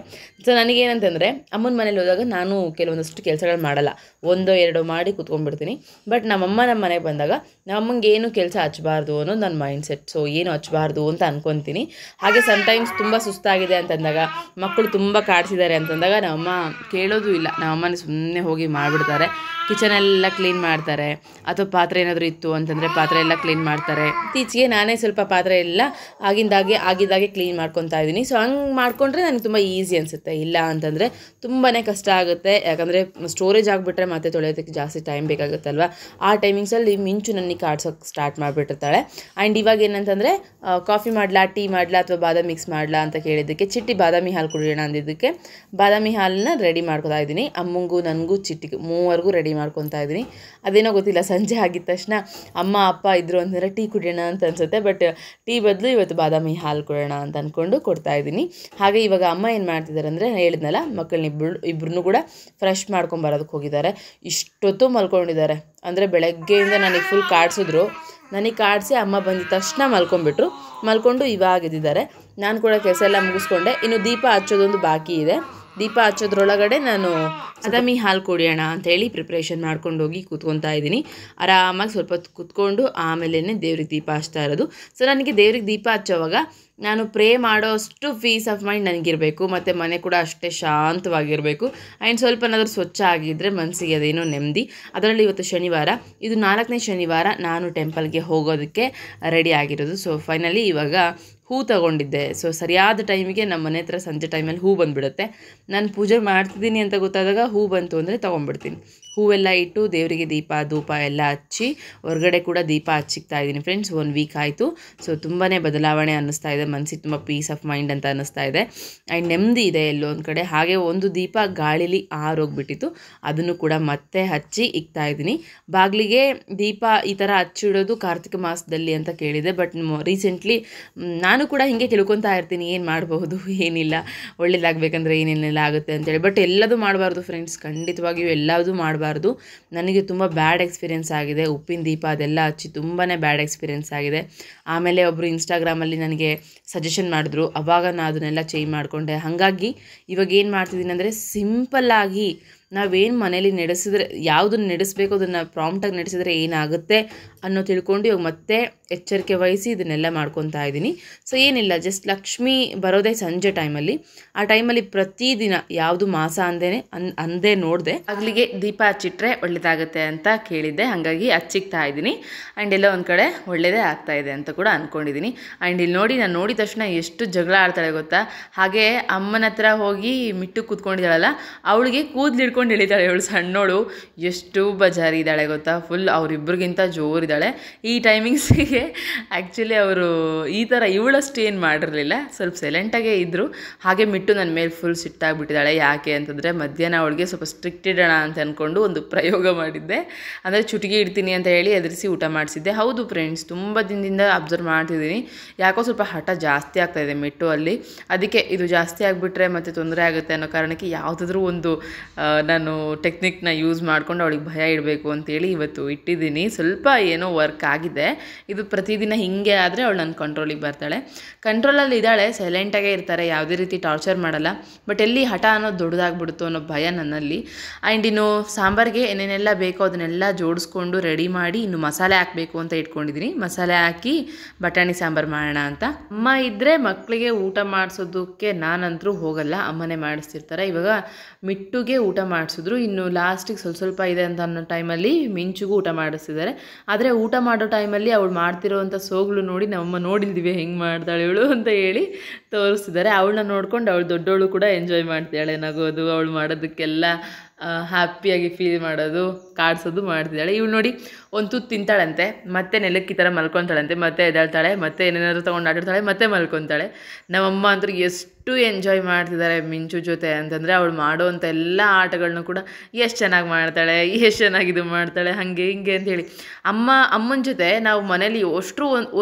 ಸೊ ನನಗೇನಂತಂದರೆ, ಅಮ್ಮನ ಮನೇಲಿ ಹೋದಾಗ ನಾನು ಕೆಲವೊಂದಷ್ಟು ಕೆಲಸಗಳು ಮಾಡಲ್ಲ, 1-2 ಮಾಡಿ ಕೂತ್ಕೊಂಡ್ಬಿಡ್ತೀನಿ. ಬಟ್ ನಮ್ಮ ಮನೆಗೆ ಬಂದಾಗ ನಮ್ಮಂಗೆ ಏನು ಕೆಲಸ ಹಚ್ಚಬಾರ್ದು ಅನ್ನೋದು ನನ್ನ ಮೈಂಡ್ ಸೆಟ್. ಸೊ ಏನು ಹಚ್ಚಬಾರ್ದು ಅಂತ ಅನ್ಕೊತೀನಿ. ಹಾಗೆ ಸಮ್ಟೈಮ್ಸ್ ತುಂಬ ಸುಸ್ತಾಗಿದೆ ಅಂತಂದಾಗ, ಮಕ್ಕಳು ತುಂಬ ಕಾಡ್ಸಿದ್ದಾರೆ ಅಂತಂದಾಗ ನಮ್ಮಮ್ಮ ಕೇಳೋದು ಇಲ್ಲ, ನಮ್ಮಮ್ಮನೇ ಸುಮ್ಮನೆ ಹೋಗಿ ಮಾಡಿಬಿಡ್ತಾರೆ. ಕಿಚನೆಲ್ಲ ಕ್ಲೀನ್ ಮಾಡ್ತಾರೆ, ಅಥವಾ ಪಾತ್ರೆ ಏನಾದರೂ ಇತ್ತು ಅಂತಂದರೆ ಪಾತ್ರೆ ಎಲ್ಲ ಕ್ಲೀನ್ ಮಾಡ್ತಾರೆ. ಇತ್ತೀಚೆಗೆ ನಾನೇ ಸ್ವಲ್ಪ ಪಾತ್ರೆ ಎಲ್ಲ ಆಗಿದ್ದಾಗೆ ಕ್ಲೀನ್ ಮಾಡ್ಕೊತಾ ಇದ್ದೀನಿ. ಸೊ ಹಂಗೆ ಮಾಡಿಕೊಂಡ್ರೆ ನನಗೆ ತುಂಬ ಈಸಿ ಅನಿಸುತ್ತೆ. ಇಲ್ಲ ಅಂತಂದರೆ ತುಂಬಾ ಕಷ್ಟ ಆಗುತ್ತೆ, ಯಾಕಂದರೆ ಸ್ಟೋರೇಜ್ ಆಗಿಬಿಟ್ರೆ ಮತ್ತೆ ತೊಳೆಯೋದಕ್ಕೆ ಜಾಸ್ತಿ ಟೈಮ್ ಬೇಕಾಗುತ್ತಲ್ವ. ಆ ಟೈಮಿಂಗ್ಸಲ್ಲಿ ಮಿಂಚು ನನಗೆ ಕಾಡ್ಸೋಕ್ಕೆ ಸ್ಟಾರ್ಟ್ ಮಾಡಿಬಿಟ್ಟಿರ್ತಾಳೆ. ಆ್ಯಂಡ್ ಇವಾಗ ಏನಂತಂದರೆ ಕಾಫಿ ಮಾಡಲಾ, ಟೀ ಮಾಡಲಾ, ಅಥವಾ ಬಾದಾಮಿ ಮಿಕ್ಸ್ ಮಾಡಲಾ ಅಂತ ಕೇಳಿದ್ದಕ್ಕೆ ಚಿಟ್ಟಿ ಬಾದಾಮಿ ಹಾಲು ಕುಡಿಯೋಣ ಅಂದಿದ್ದಕ್ಕೆ ಬಾದಾಮಿ ಹಾಲನ್ನ ರೆಡಿ ಮಾಡ್ಕೊತಾ ಇದ್ದೀನಿ. ಅಮ್ಮಂಗೂ ನನಗೂ ಚಿಟ್ಟಿಗೂ ಮೂವರೆಗೂ ರೆಡಿ ಮಾಡ್ಕೊತಾ ಇದ್ದೀನಿ. ಅದೇನೋ ಗೊತ್ತಿಲ್ಲ, ಸಂಜೆ ಆಗಿದ ತಕ್ಷಣ ಅಮ್ಮ ಅಪ್ಪ ಇದ್ರು ಅಂತಂದರೆ ಟೀ ಕುಡಿಯೋಣ ಅಂತ ಅನ್ಸುತ್ತೆ. ಬಟ್ ಟೀ ಬದಲು ಇವತ್ತು ಬಾದಾಮಿ ಹಾಲು ಕುಡಿಯೋಣ ಅಂತ ಅಂದ್ಕೊಂಡು ಕೊಡ್ತಾ ಇದ್ದೀನಿ. ಹಾಗೆ ಇವಾಗ ಅಮ್ಮ ಏನು ಮಾಡ್ತಿದ್ದಾರೆ ಅಂದರೆ, ಹೇಳಿದ್ನಲ್ಲ ಮಕ್ಕಳನ್ನ ಇಬ್ಬರನ್ನೂ ಕೂಡ ಫ್ರೆಶ್ ಮಾಡ್ಕೊಂಬರೋದಕ್ಕೆ ಹೋಗಿದ್ದಾರೆ. ಇಷ್ಟೊತ್ತು ಮಲ್ಕೊಂಡಿದ್ದಾರೆ. ಅಂದರೆ ಬೆಳಗ್ಗೆಯಿಂದ ನನಗೆ ಫುಲ್ ಕಾಡಿಸಿದ್ರು. ನನಗೆ ಕಾಡಿಸಿ ಅಮ್ಮ ಬಂದಿದ ತಕ್ಷಣ ಮಲ್ಕೊಂಡು ಇವಾಗ ಎದ್ದಿದ್ದಾರೆ. ನಾನು ಕೂಡ ಕೆಲಸ ಎಲ್ಲ ಮುಗಿಸ್ಕೊಂಡೆ. ಇನ್ನು ದೀಪ ಹಚ್ಚೋದೊಂದು ಬಾಕಿ ಇದೆ. ದೀಪ ಹಚ್ಚೋದ್ರೊಳಗಡೆ ನಾನು ಬಾದಾಮಿ ಹಾಲು ಕುಡಿಯೋಣ ಅಂಥೇಳಿ ಪ್ರಿಪ್ರೇಷನ್ ಮಾಡ್ಕೊಂಡು ಹೋಗಿ ಕೂತ್ಕೊತಾ ಇದ್ದೀನಿ. ಆರಾಮಾಗಿ ಸ್ವಲ್ಪ ಹೊತ್ತು ಕೂತ್ಕೊಂಡು ಆಮೇಲೆ ದೇವ್ರಿಗೆ ದೀಪ ಹಚ್ತಾ ಇರೋದು. ಸೊ ನನಗೆ ದೇವ್ರಿಗೆ ದೀಪ ಹಚ್ಚೋವಾಗ ನಾನು ಪ್ರೇ ಮಾಡೋಷ್ಟು ಪೀಸ್ ಆಫ್ ಮೈಂಡ್ ನನಗಿರಬೇಕು, ಮತ್ತು ಮನೆ ಕೂಡ ಅಷ್ಟೇ ಶಾಂತವಾಗಿರಬೇಕು. ಆ್ಯಂಡ್ ಸ್ವಲ್ಪನಾದರೂ ಸ್ವಚ್ಛ ಆಗಿದ್ದರೆ ಮನಸ್ಸಿಗೆ ಅದೇನೋ ನೆಮ್ಮದಿ. ಅದರಲ್ಲಿ ಇವತ್ತು ಶನಿವಾರ, ಇದು 4ನೇ ಶನಿವಾರ ನಾನು ಟೆಂಪಲ್ಗೆ ಹೋಗೋದಕ್ಕೆ ರೆಡಿ ಆಗಿರೋದು. ಸೊ ಫೈನಲಿ ಇವಾಗ ಹೂ ತಗೊಂಡಿದ್ದೆ. ಸೊ ಸರಿಯಾದ ಟೈಮಿಗೆ ನಮ್ಮ ಮನೆ ಹತ್ರ ಸಂಜೆ ಟೈಮಲ್ಲಿ ಹೂ ಬಂದುಬಿಡುತ್ತೆ. ನಾನು ಪೂಜೆ ಮಾಡ್ತಿದ್ದೀನಿ ಅಂತ ಗೊತ್ತಾದಾಗ ಹೂ ಬಂತು ಅಂದರೆ ತೊಗೊಂಡ್ಬಿಡ್ತೀನಿ. ಹೂವೆಲ್ಲ ಇಟ್ಟು ದೇವರಿಗೆ ದೀಪ ಧೂಪ ಎಲ್ಲ ಹಚ್ಚಿ ಹೊರಗಡೆ ಕೂಡ ದೀಪ ಹಚ್ಚಿಕ್ತಾ ಇದ್ದೀನಿ ಫ್ರೆಂಡ್ಸ್. 1 ವೀಕ್ ಆಯಿತು. ಸೊ ತುಂಬಾ ಬದಲಾವಣೆ ಅನ್ನಿಸ್ತಾ ಇದೆ, ಮನಸ್ಸಿಗೆ ತುಂಬ ಪೀಸ್ ಆಫ್ ಮೈಂಡ್ ಅಂತ ಅನ್ನಿಸ್ತಾ ಇದೆ. ಆ್ಯಂಡ್ ನೆಮ್ಮದಿ ಇದೆ ಎಲ್ಲೋ ಒಂದು ಕಡೆ. ಹಾಗೆ ಒಂದು ದೀಪ ಗಾಳಿಲಿ ಆರೋಗ್ಬಿಟ್ಟಿತ್ತು, ಅದನ್ನು ಕೂಡ ಮತ್ತೆ ಹಚ್ಚಿ ಇಕ್ತಾ ಇದ್ದೀನಿ. ಬಾಗಿಲಿಗೆ ದೀಪ ಈ ಥರ ಹಚ್ಚಿಡೋದು ಕಾರ್ತಿಕ ಮಾಸದಲ್ಲಿ ಅಂತ ಕೇಳಿದೆ. ಬಟ್ ರೀಸೆಂಟ್ಲಿ ನಾನು ಕೂಡ ಹೀಗೆ ತಿಳ್ಕೊತಾ ಇರ್ತೀನಿ, ಏನು ಮಾಡಬಹುದು ಏನಿಲ್ಲ, ಒಳ್ಳೇದಾಗಬೇಕಂದ್ರೆ ಏನೇನೆಲ್ಲ ಆಗುತ್ತೆ ಅಂತೇಳಿ. ಬಟ್ ಎಲ್ಲದೂ ಮಾಡಬಾರ್ದು ಫ್ರೆಂಡ್ಸ್, ಖಂಡಿತವಾಗಿಯೂ ಎಲ್ಲದೂ ಮಾಡಬಾರ್ದು. ನನಗೆ ತುಂಬ ಬ್ಯಾಡ್ ಎಕ್ಸ್ಪೀರಿಯೆನ್ಸ್ ಆಗಿದೆ. ಉಪ್ಪಿನ ದೀಪ ಅದೆಲ್ಲ ಹಚ್ಚಿ ತುಂಬಾ ಬ್ಯಾಡ್ ಎಕ್ಸ್ಪೀರಿಯೆನ್ಸ್ ಆಗಿದೆ. ಆಮೇಲೆ ಒಬ್ಬರು ಇನ್ಸ್ಟಾಗ್ರಾಮಲ್ಲಿ ನನಗೆ ಸಜೆಷನ್ ಮಾಡಿದ್ರು, ಆವಾಗ ನಾನು ಅದನ್ನೆಲ್ಲ ಚೇಂಜ್ ಮಾಡಿಕೊಂಡೆ. ಹಾಗಾಗಿ ಇವಾಗ ಏನು ಮಾಡ್ತಿದ್ದೀನಿ ಅಂದರೆ, ಸಿಂಪಲ್ಲಾಗಿ ನಾವೇನು ಮನೇಲಿ ನಡೆಸಿದ್ರೆ, ಯಾವುದನ್ನು ನಡೆಸಬೇಕು ಅದನ್ನು ಪ್ರಾಂಪ್ಟಾಗಿ ನಡೆಸಿದ್ರೆ ಏನಾಗುತ್ತೆ ಅನ್ನೋ ತಿಳ್ಕೊಂಡು ಇವಾಗ ಮತ್ತೆ ಎಚ್ಚರಿಕೆ ವಹಿಸಿ ಇದನ್ನೆಲ್ಲ ಮಾಡ್ಕೊತಾ ಇದ್ದೀನಿ. ಸೊ ಏನಿಲ್ಲ, ಜಸ್ಟ್ ಲಕ್ಷ್ಮಿ ಬರೋದೇ ಸಂಜೆ ಟೈಮಲ್ಲಿ. ಆ ಟೈಮಲ್ಲಿ ಪ್ರತಿದಿನ ಯಾವುದು ಮಾಸ ಅಂದೇ ನೋಡಿದೆ, ಅಲ್ಲಿಗೆ ದೀಪ ಹಚ್ಚಿಟ್ರೆ ಒಳ್ಳೇದಾಗುತ್ತೆ ಅಂತ ಕೇಳಿದ್ದೆ. ಹಾಗಾಗಿ ಹಚ್ಚಿಕ್ತಾ ಇದ್ದೀನಿ. ಆ್ಯಂಡ್ ಎಲ್ಲ ಒಂದು ಕಡೆ ಒಳ್ಳೇದೇ ಆಗ್ತಾ ಇದೆ ಅಂತ ಕೂಡ ಅಂದ್ಕೊಂಡಿದ್ದೀನಿ. ಆ್ಯಂಡ್ ಇಲ್ಲಿ ನೋಡಿ, ನಾನು ನೋಡಿದ ತಕ್ಷಣ ಎಷ್ಟು ಜಗಳ ಆಡ್ತಾಳೆ ಗೊತ್ತಾ. ಹಾಗೆ ಅಮ್ಮನ ಹತ್ರ ಹೋಗಿ ಮಿಟ್ಟು ಕೂತ್ಕೊಂಡಿದ್ದಾಳಲ್ಲ, ಅವಳಿಗೆ ಕೂದಲು ಹಿಡ್ಕೊಂಡು ಎಳಿತಾಳೆ. ಅವಳು ಸಣ್ಣೋಳು ಎಷ್ಟು ಬಜಾರಿ ಇದ್ದಾಳೆ ಗೊತ್ತಾ, ಫುಲ್ ಅವರಿಬ್ಬರಿಗಿಂತ ಜೋರಿದ್ದಾಳೆ. ಈ ಟೈಮಿಂಗ್ಸಿಗೆ ಆ್ಯಕ್ಚುಲಿ ಅವರು ಈ ಥರ ಇವಳಷ್ಟು ಏನು ಮಾಡಿರಲಿಲ್ಲ, ಸ್ವಲ್ಪ ಸೈಲೆಂಟಾಗೇ ಇದ್ದರು. ಹಾಗೆ ಮಿಟ್ಟು ನನ್ನ ಮೇಲೆ ಫುಲ್ ಸಿಟ್ಟಾಗಿಬಿಟ್ಟಿದ್ದಾಳೆ. ಯಾಕೆ ಅಂತಂದರೆ, ಮಧ್ಯಾಹ್ನ ಅವಳಿಗೆ ಸ್ವಲ್ಪ ಸ್ಟ್ರಿಕ್ಟ್ ಇಡೋಣ ಅಂತ ಅಂದ್ಕೊಂಡು ಒಂದು ಪ್ರಯೋಗ ಮಾಡಿದ್ದೆ. ಅಂದರೆ ಚುಟಿಗೆ ಇಡ್ತೀನಿ ಅಂತ ಹೇಳಿ ಎದುರಿಸಿ ಊಟ ಮಾಡಿಸಿದ್ದೆ. ಹೌದು ಫ್ರೆಂಡ್ಸ್, ತುಂಬ ದಿನದಿಂದ ಅಬ್ಸರ್ವ್ ಮಾಡ್ತಿದ್ದೀನಿ, ಯಾಕೋ ಸ್ವಲ್ಪ ಹಠ ಜಾಸ್ತಿ ಆಗ್ತಾಯಿದೆ ಮಿಟ್ಟು ಅಲ್ಲಿ. ಅದಕ್ಕೆ ಇದು ಜಾಸ್ತಿ ಆಗಿಬಿಟ್ರೆ ಮತ್ತೆ ತೊಂದರೆ ಆಗುತ್ತೆ ಅನ್ನೋ ಕಾರಣಕ್ಕೆ ಯಾವುದಾದ್ರೂ ಒಂದು ನಾನು ಟೆಕ್ನಿಕ್ನ ಯೂಸ್ ಮಾಡ್ಕೊಂಡು ಅವಳಿಗೆ ಭಯ ಇಡಬೇಕು ಅಂತೇಳಿ ಇವತ್ತು ಇಟ್ಟಿದ್ದೀನಿ. ಸ್ವಲ್ಪ ಏನೋ ವರ್ಕ್ ಆಗಿದೆ. ಇದು ಪ್ರತಿದಿನ ಹೀಗೆ ಆದರೆ ಅವಳು ನನ್ನ ಕಂಟ್ರೋಲಿಗೆ ಬರ್ತಾಳೆ. ಕಂಟ್ರೋಲಲ್ಲಿ ಇದ್ದಾಳೆ, ಸೈಲೆಂಟಾಗೇ ಇರ್ತಾರೆ, ಯಾವುದೇ ರೀತಿ ಟಾರ್ಚರ್ ಮಾಡಲ್ಲ. ಬಟ್ ಎಲ್ಲಿ ಹಠ ಅನ್ನೋದು ದೊಡ್ಡದಾಗ್ಬಿಡುತ್ತೋ ಅನ್ನೋ ಭಯ ನನ್ನಲ್ಲಿ. ಆ್ಯಂಡ್ ಇನ್ನು ಸಾಂಬಾರಿಗೆ ಏನೇನೆಲ್ಲ ಬೇಕೋ ಅದನ್ನೆಲ್ಲ ಜೋಡಿಸ್ಕೊಂಡು ರೆಡಿ ಮಾಡಿ ಇನ್ನು ಮಸಾಲೆ ಹಾಕಬೇಕು ಅಂತ ಇಟ್ಕೊಂಡಿದ್ದೀನಿ. ಮಸಾಲೆ ಹಾಕಿ ಬಟಾಣಿ ಸಾಂಬಾರು ಮಾಡೋಣ ಅಂತ. ಅಮ್ಮ ಇದ್ದರೆ ಮಕ್ಕಳಿಗೆ ಊಟ ಮಾಡಿಸೋದಕ್ಕೆ ನಾನಂತರೂ ಹೋಗಲ್ಲ, ಅಮ್ಮನೇ ಮಾಡಿಸ್ತಿರ್ತಾರೆ. ಇವಾಗ ಮಿಟ್ಟುಗೆ ಊಟ ಮಾಡಿಸಿದ್ರು. ಇನ್ನು ಲಾಸ್ಟಿಗೆ ಸ್ವಲ್ಪ ಇದೆ ಅಂತ ಅನ್ನೋ ಟೈಮಲ್ಲಿ ಮಿಂಚುಗೂ ಊಟ ಮಾಡಿಸ್ತಿದ್ದಾರೆ. ಆದರೆ ಊಟ ಮಾಡೋ ಟೈಮಲ್ಲಿ ಅವಳು ಮಾಡ್ತಿರೋವಂಥ ಸೋಗ್ಲು ನೋಡಿ ನಮ್ಮಮ್ಮ ನೋಡಿಲ್ದಿವೆ ಹೆಂಗೆ ಮಾಡ್ತಾಳೆ ಇವಳು ಅಂತ ಹೇಳಿ ತೋರಿಸ್ತಿದ್ದಾರೆ. ಅವಳನ್ನ ನೋಡ್ಕೊಂಡು ಅವಳು ದೊಡ್ಡವಳು ಕೂಡ ಎಂಜಾಯ್ ಮಾಡ್ತಾಳೆ, ನಗೋದು, ಅವಳು ಮಾಡೋದಕ್ಕೆಲ್ಲ ಹ್ಯಾಪಿಯಾಗಿ ಫೀಲ್ ಮಾಡೋದು, ಕಾಡಿಸೋದು ಮಾಡ್ತಿದ್ದಾಳೆ. ಇವಳು ನೋಡಿ ಒಂದು ತುತ್ತು ತಿಂತಾಳಂತೆ, ಮತ್ತೆ ನೆಲಕ್ಕೆ ಈ ಥರ ಮಲ್ಕೊತಾಳಂತೆ, ಮತ್ತೆ ಎದ್ದಾಳ್ತಾಳೆ, ಮತ್ತೆ ಏನೇನಾದ್ರು ತೊಗೊಂಡು ಆಡಿರ್ತಾಳೆ, ಮತ್ತೆ ಮಲ್ಕೊತಾಳೆ. ನಮ್ಮಮ್ಮ ಅಂತೂ ಎಷ್ಟು ಎಂಜಾಯ್ ಮಾಡ್ತಿದ್ದಾರೆ ಮಿಂಚು ಜೊತೆ ಅಂತಂದರೆ, ಅವಳು ಮಾಡೋವಂಥ ಎಲ್ಲ ಆಟಗಳನ್ನೂ ಕೂಡ ಎಷ್ಟು ಚೆನ್ನಾಗಿ ಮಾಡ್ತಾಳೆ, ಎಷ್ಟು ಚೆನ್ನಾಗಿ ಇದು ಮಾಡ್ತಾಳೆ, ಹಾಗೆ ಹಿಂಗೆ ಅಂತೇಳಿ. ಅಮ್ಮನ ಜೊತೆ ನಾವು ಮನೇಲಿ ಅಷ್ಟರು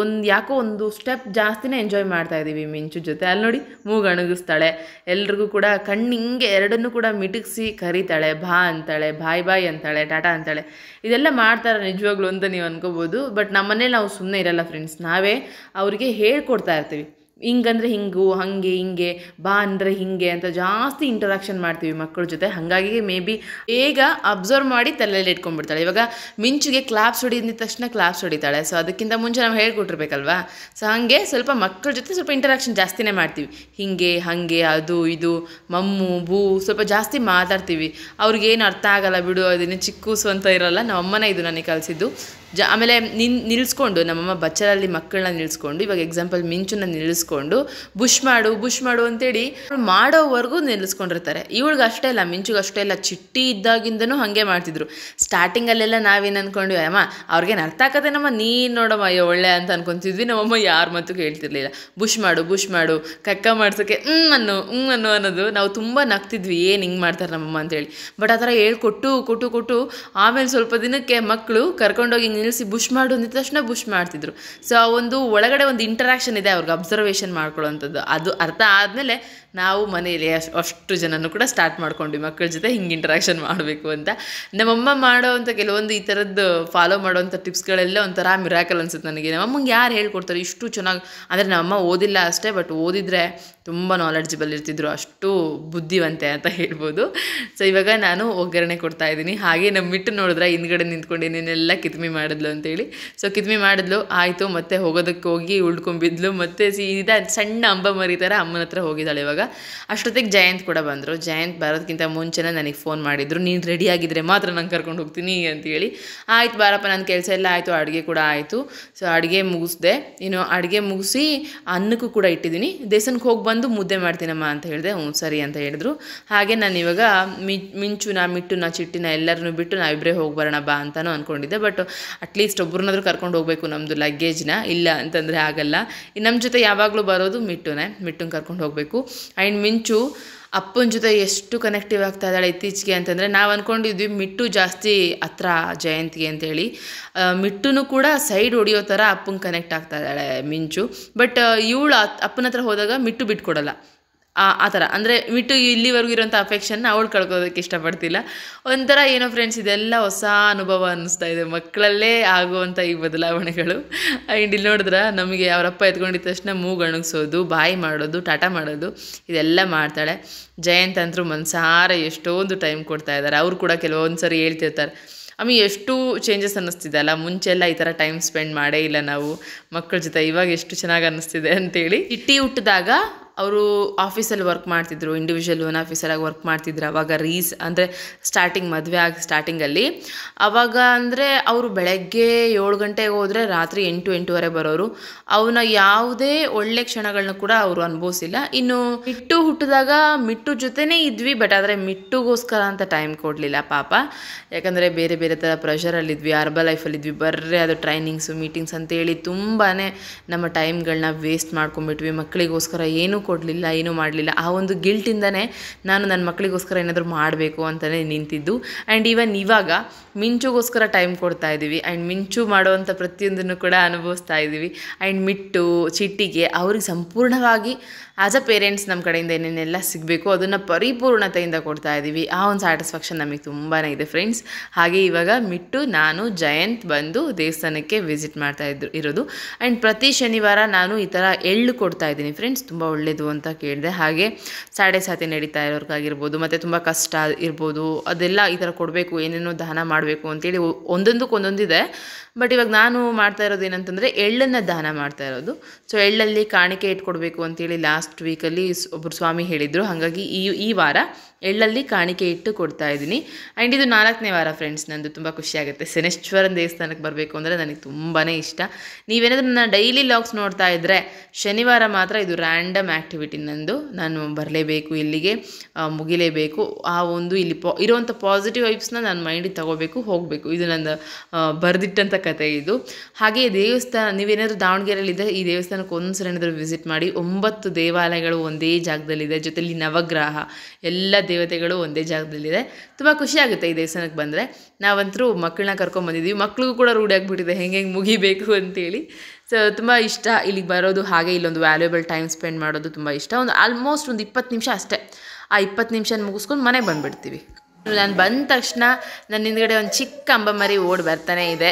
ಯಾಕೋ ಒಂದು ಸ್ಟೆಪ್ ಜಾಸ್ತಿನೇ ಎಂಜಾಯ್ ಮಾಡ್ತಾಯಿದ್ದೀವಿ ಮಿಂಚು ಜೊತೆ. ಅಲ್ಲಿ ನೋಡಿ ಮೂಗು ಅಣಗಿಸ್ತಾಳೆ, ಎಲ್ರಿಗೂ ಕೂಡ ಕಣ್ಣು ಹಿಂಗೆ ಎರಡನ್ನೂ ಕೂಡ ಮಿಟುಕಿಸಿ ಕರೀತಾಳೆ, ಬಾ ಅಂತಾಳೆ, ಬಾಯ್ ಅಂತಾಳೆ, ಟಾಟಾ ಅಂತಾಳೆ. ಇದೆಲ್ಲ ಮಾಡ್ತಾರೆ ನಿಜವಾಗ್ಲು ಅಂತ ನೀವು ಅನ್ಕೋಬೋದು. ಬಟ್ ನಮ್ಮನೇಲಿ ನಾವು ಸುಮ್ಮನೆ ಇರಲ್ಲ ಫ್ರೆಂಡ್ಸ್, ನಾವೇ ಅವರಿಗೆ ಹೇಳ್ಕೊಡ್ತಾ ಇರ್ತೀವಿ. ಹಿಂಗಂದರೆ ಹಿಂಗು, ಹಾಗೆ ಹಿಂಗೆ, ಬಾ ಅಂದರೆ ಹಿಂಗೆ ಅಂತ ಜಾಸ್ತಿ ಇಂಟರಾಕ್ಷನ್ ಮಾಡ್ತೀವಿ ಮಕ್ಕಳ ಜೊತೆ. ಹಾಗಾಗಿ ಮೇ ಬಿ ಬೇಗ ಅಬ್ಸರ್ವ್ ಮಾಡಿ ತಲೆಯಲ್ಲಿ ಇಟ್ಕೊಂಡ್ಬಿಡ್ತಾಳೆ. ಇವಾಗ ಮಿಂಚುಗೆ ಕ್ಲಾಪ್ಸ್ ಹೊಡಿದ ತಕ್ಷಣ ಕ್ಲಾಪ್ಸ್ ಹೊಡಿತಾಳೆ. ಸೊ ಅದಕ್ಕಿಂತ ಮುಂಚೆ ನಾವು ಹೇಳ್ಕೊಟ್ಟಿರ್ಬೇಕಲ್ವಾ. ಸೊ ಹಾಗೆ ಸ್ವಲ್ಪ ಮಕ್ಕಳ ಜೊತೆ ಸ್ವಲ್ಪ ಇಂಟರಾಕ್ಷನ್ ಜಾಸ್ತಿನೇ ಮಾಡ್ತೀವಿ. ಹಿಂಗೆ ಹಾಗೆ ಅದು ಇದು ಮಮ್ಮು ಬೂ ಸ್ವಲ್ಪ ಜಾಸ್ತಿ ಮಾತಾಡ್ತೀವಿ. ಅವ್ರಿಗೇನು ಅರ್ಥ ಆಗಲ್ಲ ಬಿಡು, ಅದನ್ನು ಚಿಕ್ಕೂಸು ಅಂತ ಇರಲ್ಲ. ನಮ್ಮಮ್ಮನೇ ಇದು ನನಗೆ ಕಲಿಸಿದ್ದು. ಆಮೇಲೆ ನಿಲ್ಲಿಸ್ಕೊಂಡು ನಮ್ಮಮ್ಮ ಬಚ್ಚಲಲ್ಲಿ ಮಕ್ಕಳನ್ನ ನಿಲ್ಲಿಸ್ಕೊಂಡು, ಇವಾಗ ಎಕ್ಸಾಂಪಲ್ ಮಿಂಚುನ ನಿಲ್ಲಿಸ್ಕೊಂಡು ಬುಷ್ ಮಾಡು ಅಂತೇಳಿ ಮಾಡೋವರೆಗೂ ನಿಲ್ಲಿಸ್ಕೊಂಡಿರ್ತಾರೆ. ಇವಳಿಗೆ ಅಷ್ಟೇ ಇಲ್ಲ, ಮಿಂಚುಗೆ ಅಷ್ಟೇ ಇಲ್ಲ, ಚಿಟ್ಟಿ ಇದ್ದಾಗಿಂದನೂ ಹಾಗೆ ಮಾಡ್ತಿದ್ರು. ಸ್ಟಾರ್ಟಿಂಗಲ್ಲೆಲ್ಲ ನಾವೇನು ಅಂದ್ಕೊಂಡ್ವಿ, ಅಮ್ಮ ಅವ್ರಿಗೇನು ಅರ್ಥ ಆಗತ್ತೆ ನಮ್ಮ, ನೀನು ನೋಡಮ್ಮ ಅಯ್ಯೋ ಒಳ್ಳೆ ಅಂತ ಅನ್ಕೊತಿದ್ವಿ. ನಮ್ಮಮ್ಮ ಯಾರ ಮಾತು ಕೇಳ್ತಿರ್ಲಿಲ್ಲ. ಬುಷ್ ಮಾಡು ಕಕ್ಕ ಮಾಡ್ಸೋಕ್ಕೆ ಅನ್ನು ಅನ್ನೋದು. ನಾವು ತುಂಬ ನಗ್ತಿದ್ವಿ, ಏನು ಹಿಂಗೆ ಮಾಡ್ತಾರೆ ನಮ್ಮಮ್ಮ ಅಂತೇಳಿ. ಬಟ್ ಆ ಥರ ಹೇಳ್ಕೊಟ್ಟು ಆಮೇಲೆ ಸ್ವಲ್ಪ ದಿನಕ್ಕೆ ಮಕ್ಕಳು ಕರ್ಕೊಂಡೋಗಿ ನಿಲ್ಲಿಸಿ ಬುಷ್ ಮಾಡು ಅಂದಿದ ತಕ್ಷಣ ಬುಷ್ ಮಾಡ್ತಿದ್ರು. ಸೊ ಆ ಒಂದು ಒಳಗಡೆ ಒಂದು ಇಂಟರಾಕ್ಷನ್ ಇದೆ ಅವ್ರಿಗೆ, ಅಬ್ಸರ್ವೇಷನ್ ಮಾಡ್ಕೊಳ್ಳೋವಂಥದ್ದು. ಅದು ಅರ್ಥ ಆದಮೇಲೆ ನಾವು ಮನೆಯಲ್ಲಿ ಅಷ್ಟು ಜನನೂ ಕೂಡ ಸ್ಟಾರ್ಟ್ ಮಾಡ್ಕೊಂಡ್ವಿ ಮಕ್ಕಳ ಜೊತೆ ಹಿಂಗೆ ಇಂಟರಾಕ್ಷನ್ ಮಾಡಬೇಕು ಅಂತ. ನಮ್ಮಮ್ಮ ಮಾಡೋವಂಥ ಕೆಲವೊಂದು ಈ ಥರದ್ದು ಫಾಲೋ ಮಾಡೋವಂಥ ಟಿಪ್ಸ್ಗಳೆಲ್ಲ ಒಂಥರ ಮಿರಾಕಲ್ ಅನ್ಸುತ್ತೆ ನನಗೆ. ನಮ್ಮಮ್ಮಂಗೆ ಯಾರು ಹೇಳ್ಕೊಡ್ತಾರೆ ಇಷ್ಟು ಚೆನ್ನಾಗಿ? ಅಂದರೆ ನಮ್ಮಮ್ಮ ಓದಿಲ್ಲ ಅಷ್ಟೇ, ಬಟ್ ಓದಿದ್ರೆ ತುಂಬ ನಾಲೆಡ್ಜಿಬಲ್ ಇರ್ತಿದ್ರು, ಅಷ್ಟು ಬುದ್ಧಿವಂತೆ ಅಂತ ಹೇಳ್ಬೋದು. ಸೊ ಇವಾಗ ನಾನು ಒಗ್ಗರಣೆ ಕೊಡ್ತಾಯಿದ್ದೀನಿ. ಹಾಗೆ ನಮ್ಮ ಮಿಟ್ಟು ನೋಡಿದ್ರೆ ಹಿಂದ್ಗಡೆ ನಿಂತ್ಕೊಂಡು ಏನೇನೆಲ್ಲ ಕಿತ್ಮಿ ಮಾಡಿದ್ಲು ಅಂತೇಳಿ. ಸೊ ಕಿತ್ಮಿ ಮಾಡಿದ್ಲು, ಆಯಿತು, ಮತ್ತೆ ಹೋಗೋದಕ್ಕೆ ಹೋಗಿ ಉಳ್ಕೊಂಬಿದ್ಲು. ಮತ್ತು ಸೀದಾ ಸಣ್ಣ ಅಂಬ ಮರಿ ಥರ ಅಮ್ಮನ ಹತ್ರ ಹೋಗಿದ್ದಾಳೆ. ಇವಾಗ ಅಷ್ಟೊತ್ತಿಗೆ ಜಯಂತ್ ಕೂಡ ಬಂದರು. ಜಯಂತ್ ಬರೋದಕ್ಕಿಂತ ಮುಂಚೆನೇ ನನಗೆ ಫೋನ್ ಮಾಡಿದರು, ನೀನು ರೆಡಿಯಾಗಿದ್ದರೆ ಮಾತ್ರ ನಾನು ಕರ್ಕೊಂಡು ಹೋಗ್ತೀನಿ ಅಂತೇಳಿ. ಆಯ್ತು ಬಾರಪ್ಪ, ನನ್ನ ಕೆಲಸ ಎಲ್ಲ ಆಯಿತು, ಅಡುಗೆ ಕೂಡ ಆಯಿತು. ಸೊ ಅಡುಗೆ ಮುಗಿಸ್ದೆ. ಇನ್ನು ಅಡುಗೆ ಮುಗಿಸಿ ಅನ್ನಕ್ಕೂ ಕೂಡ ಇಟ್ಟಿದ್ದೀನಿ. ದೇವಸ್ಥಾನಕ್ಕೆ ಹೋಗಿ ಬಂದು ಮುದ್ದೆ ಮಾಡ್ತೀನಮ್ಮ ಅಂತ ಹೇಳಿದೆ. ಹ್ಞೂ ಸರಿ ಅಂತ ಹೇಳಿದ್ರು. ಹಾಗೆ ನಾನು ಇವಾಗ ಮಿಟ್ಟುನ ಚಿಟ್ಟಿನ ಎಲ್ಲರನ್ನೂ ಬಿಟ್ಟು ನಾವಿಬ್ಬರೇ ಹೋಗಿ ಬರೋಣ ಬಾ ಅಂತಲೂ ಅಂದ್ಕೊಂಡಿದ್ದೆ. ಬಟ್ ಅಟ್ಲೀಸ್ಟ್ ಒಬ್ಬರನ್ನಾದ್ರೂ ಕರ್ಕೊಂಡು ಹೋಗಬೇಕು ನಮ್ಮದು ಲಗೇಜ್ನ, ಇಲ್ಲ ಅಂತಂದರೆ ಆಗಲ್ಲ. ನಮ್ಮ ಜೊತೆ ಯಾವಾಗಲೂ ಬರೋದು ಮಿಟ್ಟುನ ಕರ್ಕೊಂಡು ಹೋಗಬೇಕು. ಆ್ಯಂಡ್ ಮಿಂಚು ಅಪ್ಪನ ಜೊತೆ ಎಷ್ಟು ಕನೆಕ್ಟಿವ್ ಆಗ್ತಾ ಇದ್ದಾಳೆ ಇತ್ತೀಚೆಗೆ ಅಂತಂದರೆ, ನಾವು ಅಂದ್ಕೊಂಡಿದ್ವಿ ಮಿಟ್ಟು ಜಾಸ್ತಿ ಹತ್ರ ಜಯಂತ್ಗೆ ಅಂತೇಳಿ. ಮಿಟ್ಟುನು ಕೂಡ ಸೈಡ್ ಹೊಡಿಯೋ ಥರ ಅಪ್ಪಂಗೆ ಕನೆಕ್ಟ್ ಆಗ್ತಾ ಇದ್ದಾಳೆ ಮಿಂಚು. ಬಟ್ ಇವಳು ಅಪ್ಪನ ಹತ್ರ ಹೋದಾಗ ಮಿಟ್ಟು ಬಿಟ್ಕೊಡಲ್ಲ ಆ ಥರ. ಅಂದರೆ ಮಿಟ್ಟು ಇಲ್ಲಿವರೆಗೂ ಇರೋಂಥ ಅಫೆಕ್ಷನ್ನ ಅವಳು ಕಳ್ಕೋದಕ್ಕೆ ಇಷ್ಟಪಡ್ತಿಲ್ಲ. ಒಂಥರ ಏನೋ ಫ್ರೆಂಡ್ಸ್, ಇದೆಲ್ಲ ಹೊಸ ಅನುಭವ ಅನ್ನಿಸ್ತಾ ಇದೆ, ಮಕ್ಕಳಲ್ಲೇ ಆಗುವಂಥ ಈ ಬದಲಾವಣೆಗಳು. ಆ್ಯಂಡ್ ಇಲ್ಲಿ ನೋಡಿದ್ರೆ ನಮಗೆ ಅವರಪ್ಪ ಎತ್ಕೊಂಡಿದ್ದ ತಕ್ಷಣ ಮೂಗಣಗಿಸೋದು, ಬಾಯಿ ಮಾಡೋದು, ಟಾಟಾ ಮಾಡೋದು, ಇದೆಲ್ಲ ಮಾಡ್ತಾಳೆ. ಜಯಂತ್ ಅಂತರೂ ಮನಸಾರೆ ಎಷ್ಟೊಂದು ಟೈಮ್ ಕೊಡ್ತಾ ಇದ್ದಾರೆ. ಅವ್ರು ಕೂಡ ಕೆಲವೊಂದು ಸರಿ ಹೇಳ್ತಿರ್ತಾರೆ, ಅಮ್ಮಿ ಎಷ್ಟು ಚೇಂಜಸ್ ಅನ್ನಿಸ್ತಿದೆ ಅಲ್ಲ, ಮುಂಚೆಲ್ಲ ಈ ಥರ ಟೈಮ್ ಸ್ಪೆಂಡ್ ಮಾಡೇ ಇಲ್ಲ ನಾವು ಮಕ್ಕಳ ಜೊತೆ, ಇವಾಗ ಎಷ್ಟು ಚೆನ್ನಾಗಿ ಅನ್ನಿಸ್ತಿದೆ ಅಂತೇಳಿ. ಚಿಟ್ಟಿ ಹುಟ್ಟಿದಾಗ ಅವರು ಆಫೀಸಲ್ಲಿ ವರ್ಕ್ ಮಾಡ್ತಿದ್ರು, ಇಂಡಿವಿಜುವಲ್ ಲೋನ್ ಆಫೀಸರಾಗಿ ವರ್ಕ್ ಮಾಡ್ತಿದ್ರು. ಅವಾಗ ಅಂದರೆ ಮದುವೆ ಆಗಿ ಸ್ಟಾರ್ಟಿಂಗಲ್ಲಿ ಅವಾಗ ಅಂದರೆ ಅವರು ಬೆಳಗ್ಗೆ 7 ಗಂಟೆಗೆ ಹೋದರೆ ರಾತ್ರಿ 8-8:30 ಬರೋರು. ಅವನ್ನ ಯಾವುದೇ ಒಳ್ಳೆ ಕ್ಷಣಗಳನ್ನ ಕೂಡ ಅವರು ಅನುಭವಿಸಿಲ್ಲ. ಇನ್ನು ಮಿಟ್ಟು ಹುಟ್ಟಿದಾಗ ಮಿಟ್ಟು ಜೊತೆನೇ ಇದ್ವಿ, ಬಟ್ ಆದರೆ ಮಿಟ್ಟುಗೋಸ್ಕರ ಅಂತ ಟೈಮ್ ಕೊಡಲಿಲ್ಲ ಪಾಪ. ಯಾಕಂದರೆ ಬೇರೆ ಬೇರೆ ಥರ ಪ್ರೆಷರಲ್ಲಿದ್ವಿ, ಅರ್ಬ ಲೈಫಲ್ಲಿದ್ವಿ, ಬರ್ರೆ ಅದು ಟ್ರೈನಿಂಗ್ಸು ಮೀಟಿಂಗ್ಸ್ ಅಂತೇಳಿ ತುಂಬಾ ನಮ್ಮ ಟೈಮ್ಗಳನ್ನ ವೇಸ್ಟ್ ಮಾಡ್ಕೊಂಡ್ಬಿಟ್ವಿ. ಮಕ್ಕಳಿಗೋಸ್ಕರ ಏನೂ ಕೊಡಲಿಲ್ಲ, ಏನೂ ಮಾಡಲಿಲ್ಲ. ಆ ಒಂದು ಗಿಲ್ಟಿಂದನೇ ನಾನು ನನ್ನ ಮಕ್ಕಳಿಗೋಸ್ಕರ ಏನಾದರೂ ಮಾಡಬೇಕು ಅಂತಲೇ ನಿಂತಿದ್ದು. ಆ್ಯಂಡ್ ಇವಾಗ ಮಿಂಚುಗೋಸ್ಕರ ಟೈಮ್ ಕೊಡ್ತಾ ಇದ್ದೀವಿ. ಆ್ಯಂಡ್ ಮಿಂಚು ಮಾಡುವಂಥ ಪ್ರತಿಯೊಂದನ್ನು ಕೂಡ ಅನುಭವಿಸ್ತಾ ಇದ್ದೀವಿ. ಆ್ಯಂಡ್ ಮಿಟ್ಟು ಚಿಟ್ಟಿಗೆ ಅವ್ರಿಗೆ ಸಂಪೂರ್ಣವಾಗಿ ಆ್ಯಸ್ ಅ ಪೇರೆಂಟ್ಸ್ ನಮ್ಮ ಕಡೆಯಿಂದ ಏನೇನೆಲ್ಲ ಸಿಗಬೇಕು ಅದನ್ನು ಪರಿಪೂರ್ಣತೆಯಿಂದ ಕೊಡ್ತಾ ಇದ್ದೀವಿ. ಆ ಒಂದು ಸ್ಯಾಟಿಸ್ಫ್ಯಾಕ್ಷನ್ ನಮಗೆ ತುಂಬಾ ಇದೆ ಫ್ರೆಂಡ್ಸ್. ಹಾಗೆ ಇವಾಗ ಮಿಟ್ಟು, ನಾನು, ಜಯಂತ್ ಬಂದು ದೇವಸ್ಥಾನಕ್ಕೆ ವಿಸಿಟ್ ಮಾಡ್ತಾ ಇರೋದು. ಆ್ಯಂಡ್ ಪ್ರತಿ ಶನಿವಾರ ನಾನು ಈ ಥರ ಎಳ್ಳು ಕೊಡ್ತಾ ಇದ್ದೀನಿ ಫ್ರೆಂಡ್ಸ್, ತುಂಬ ಒಳ್ಳೆಯದು ಅಂತ ಕೇಳಿದೆ. ಹಾಗೆ ಸಾತಿ ನಡೀತಾ ಇರೋರ್ಗಾಗಿರ್ಬೋದು, ಮತ್ತು ತುಂಬ ಕಷ್ಟ ಇರ್ಬೋದು, ಅದೆಲ್ಲ ಈ ಥರ ಕೊಡಬೇಕು, ಏನೇನೋ ದಾನ ಮಾಡಬೇಕು ಅಂತೇಳಿ ಒಂದೊಂದಿದೆ. ಬಟ್ ಇವಾಗ ನಾನು ಮಾಡ್ತಾ ಇರೋದು ಏನಂತಂದರೆ ಎಳ್ಳನ್ನು ದಾನ ಮಾಡ್ತಾ ಇರೋದು. ಸೊ ಎಳ್ಳಲ್ಲಿ ಕಾಣಿಕೆ ಇಟ್ಕೊಡ್ಬೇಕು ಅಂತೇಳಿ ಲಾಸ್ಟ್ ವೀಕಲ್ಲಿ ಒಬ್ಬರು ಸ್ವಾಮಿ ಹೇಳಿದರು. ಹಾಗಾಗಿ ಈ ವಾರ ಎಳ್ಳಲ್ಲಿ ಕಾಣಿಕೆ ಇಟ್ಟು ಕೊಡ್ತಾ ಇದ್ದೀನಿ. ಆ್ಯಂಡ್ ಇದು 4ನೇ ವಾರ ಫ್ರೆಂಡ್ಸ್. ನಂದು ತುಂಬ ಖುಷಿಯಾಗುತ್ತೆ. ಶನೇಶ್ವರನ ದೇವಸ್ಥಾನಕ್ಕೆ ಬರಬೇಕು ಅಂದರೆ ನನಗೆ ತುಂಬಾ ಇಷ್ಟ. ನೀವೇನಾದರೂ ನನ್ನ ಡೈಲಿ ಲಾಗ್ಸ್ ನೋಡ್ತಾ ಇದ್ದರೆ ಶನಿವಾರ ಮಾತ್ರ ಇದು ರ್ಯಾಂಡಮ್ ಆ್ಯಕ್ಟಿವಿಟಿ ನಂದು. ನಾನು ಬರಲೇಬೇಕು, ಇಲ್ಲಿಗೆ ಮುಗಿಲೇಬೇಕು. ಆ ಒಂದು ಇಲ್ಲಿ ಇರುವಂಥ ಪಾಸಿಟಿವ್ ವೈಬ್ಸ್ನ ನಾನು ಮೈಂಡಿಗೆ ತಗೋಬೇಕು, ಹೋಗಬೇಕು. ಇದು ನನ್ನ ಬರೆದಿಟ್ಟಂಥ ಕತೆ ಇದು. ಹಾಗೆ ದೇವಸ್ಥಾನ, ನೀವೇನಾದರೂ ದಾವಣಗೆರೆಯಲ್ಲಿದ್ದರೆ ಈ ದೇವಸ್ಥಾನಕ್ಕೆ ಒಂದ್ಸಲ ಏನಾದರೂ ವಿಸಿಟ್ ಮಾಡಿ. 9 ದೇವಾಲಯಗಳು ಒಂದೇ ಜಾಗದಲ್ಲಿದೆ, ಜೊತೆಲಿ ನವಗ್ರಹ ಎಲ್ಲ ದೇವತೆಗಳು ಒಂದೇ ಜಾಗದಲ್ಲಿದೆ. ತುಂಬ ಖುಷಿಯಾಗುತ್ತೆ ಈ ದೇವಸ್ಥಾನಕ್ಕೆ ಬಂದರೆ. ನಾವಂತರೂ ಮಕ್ಕಳನ್ನ ಕರ್ಕೊಂಬಂದಿದ್ದೀವಿ, ಮಕ್ಳಿಗೂ ಕೂಡ ರೂಢಿ ಆಗಿಬಿಟ್ಟಿದೆ ಹೆಂಗೆ ಮುಗಿಬೇಕು ಅಂತೇಳಿ. ಸೊ ತುಂಬ ಇಷ್ಟ ಇಲ್ಲಿಗೆ ಬರೋದು. ಹಾಗೆ ಇಲ್ಲೊಂದು ವ್ಯಾಲ್ಯೂಬಲ್ ಟೈಮ್ ಸ್ಪೆಂಡ್ ಮಾಡೋದು ತುಂಬ ಇಷ್ಟ. ಆಲ್ಮೋಸ್ಟ್ ಒಂದು 20 ನಿಮಿಷ ಅಷ್ಟೇ. ಆ 20 ನಿಮಿಷ ಮುಗಿಸ್ಕೊಂಡು ಮನೆಗೆ ಬಂದುಬಿಡ್ತೀವಿ. ನಾನು ಬಂದ ತಕ್ಷಣ ನನ್ನ ಹಿಂದ್ಗಡೆ ಒಂದು ಚಿಕ್ಕ ಅಂಬಮರಿ ಓಡಿ ಬರ್ತಾನೆ ಇದೆ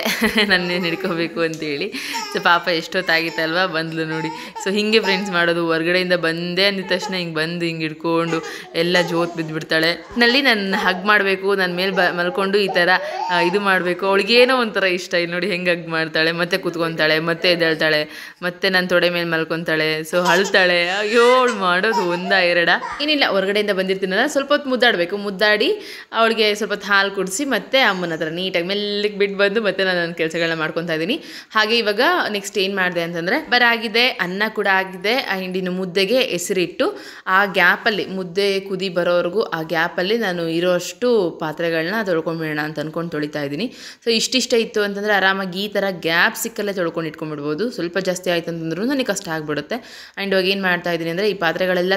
ನನ್ನೇನು ಹಿಡ್ಕೋಬೇಕು ಅಂತೇಳಿ. ಸೊ ಪಾಪ ಎಷ್ಟೊತ್ತಾಗಿತ್ತಲ್ವ ಬಂದ್ಲು ನೋಡಿ. ಸೊ ಹೀಗೆ ಫ್ರೆಂಡ್ಸ್ ಮಾಡೋದು, ಹೊರಗಡೆಯಿಂದ ಬಂದೇ ಅಂದಿದ ತಕ್ಷಣ ಹಿಂಗೆ ಬಂದು ಹಿಂಗೆ ಹಿಡ್ಕೊಂಡು ಎಲ್ಲ ಜೋತ್ ಬಿದ್ದುಬಿಡ್ತಾಳೆ. ನಲ್ಲಿ ನನ್ನ ಹಗ್ ಮಾಡಬೇಕು, ನನ್ನ ಮೇಲೆ ಮಲ್ಕೊಂಡು ಈ ಥರ ಇದು ಮಾಡಬೇಕು. ಅವಳಿಗೇನೋ ಒಂಥರ ಇಷ್ಟ. ಇಲ್ಲಿ ನೋಡಿ ಹೆಂಗೆ ಹಗ್ ಮಾಡ್ತಾಳೆ, ಮತ್ತೆ ಕೂತ್ಕೊತಾಳೆ, ಮತ್ತೆ ಎದ್ದೇಳ್ತಾಳೆ, ಮತ್ತೆ ನನ್ನ ತೊಡೆ ಮೇಲೆ ಮಲ್ಕೊತಾಳೆ. ಸೊ ಅಳ್ತಾಳೆ. ಅಯ್ಯೋ ಅವಳು ಮಾಡೋದು ಒಂದಾ ಎರಡ ಏನಿಲ್ಲ. ಹೊರಗಡೆಯಿಂದ ಬಂದಿರ್ತೀನಲ್ಲ, ಸ್ವಲ್ಪ ಹೊತ್ತು ಮುದ್ದಾಡಿ ಅವಳಿಗೆ ಸ್ವಲ್ಪ ಹೊತ್ತು ಹಾಲು ಕುಡಿಸಿ ಮತ್ತೆ ಅಮ್ಮನ ಹತ್ರ ನೀಟಾಗಿ ಮೆಲ್ಲಿಗೆ ಬಿಟ್ಟು ಬಂದು ಮತ್ತೆ ನಾನು ನನ್ನ ಕೆಲಸಗಳನ್ನ ಮಾಡ್ಕೊತಾ ಇದ್ದೀನಿ. ಹಾಗೆ ಇವಾಗ ನೆಕ್ಸ್ಟ್ ಏನು ಮಾಡಿದೆ ಅಂತಂದರೆ ಆಗಿದೆ, ಅನ್ನ ಕೂಡ ಆಗಿದೆ. ಆ್ಯಂಡ್ ಇನ್ನು ಮುದ್ದೆಗೆ ಹೆಸರಿಟ್ಟು ಆ ಗ್ಯಾಪಲ್ಲಿ ಮುದ್ದೆ ಕುದಿ ಬರೋವರೆಗೂ ಆ ಗ್ಯಾಪಲ್ಲಿ ನಾನು ಇರೋಷ್ಟು ಪಾತ್ರೆಗಳನ್ನ ತೊಳ್ಕೊಂಡ್ಬಿಡೋಣ ಅಂತ ಅಂದ್ಕೊಂಡು ತೊಳಿತಾ ಇದ್ದೀನಿ. ಸೊ ಇಷ್ಟ ಇತ್ತು ಅಂತಂದರೆ ಆರಾಮಾಗಿ ಈ ಥರ ಗ್ಯಾಪ್ ಸಿಕ್ಕಲ್ಲೇ ತೊಳ್ಕೊಂಡು ಇಟ್ಕೊಂಡ್ಬಿಡ್ಬೋದು. ಸ್ವಲ್ಪ ಜಾಸ್ತಿ ಆಯ್ತು ಅಂತಂದ್ರೂ ನನಗೆ ಕಷ್ಟ ಆಗಿಬಿಡುತ್ತೆ. ಆ್ಯಂಡ್ ಇವಾಗ ಏನು ಮಾಡ್ತಾ ಇದ್ದೀನಿ ಅಂದರೆ ಈ ಪಾತ್ರೆಗಳೆಲ್ಲ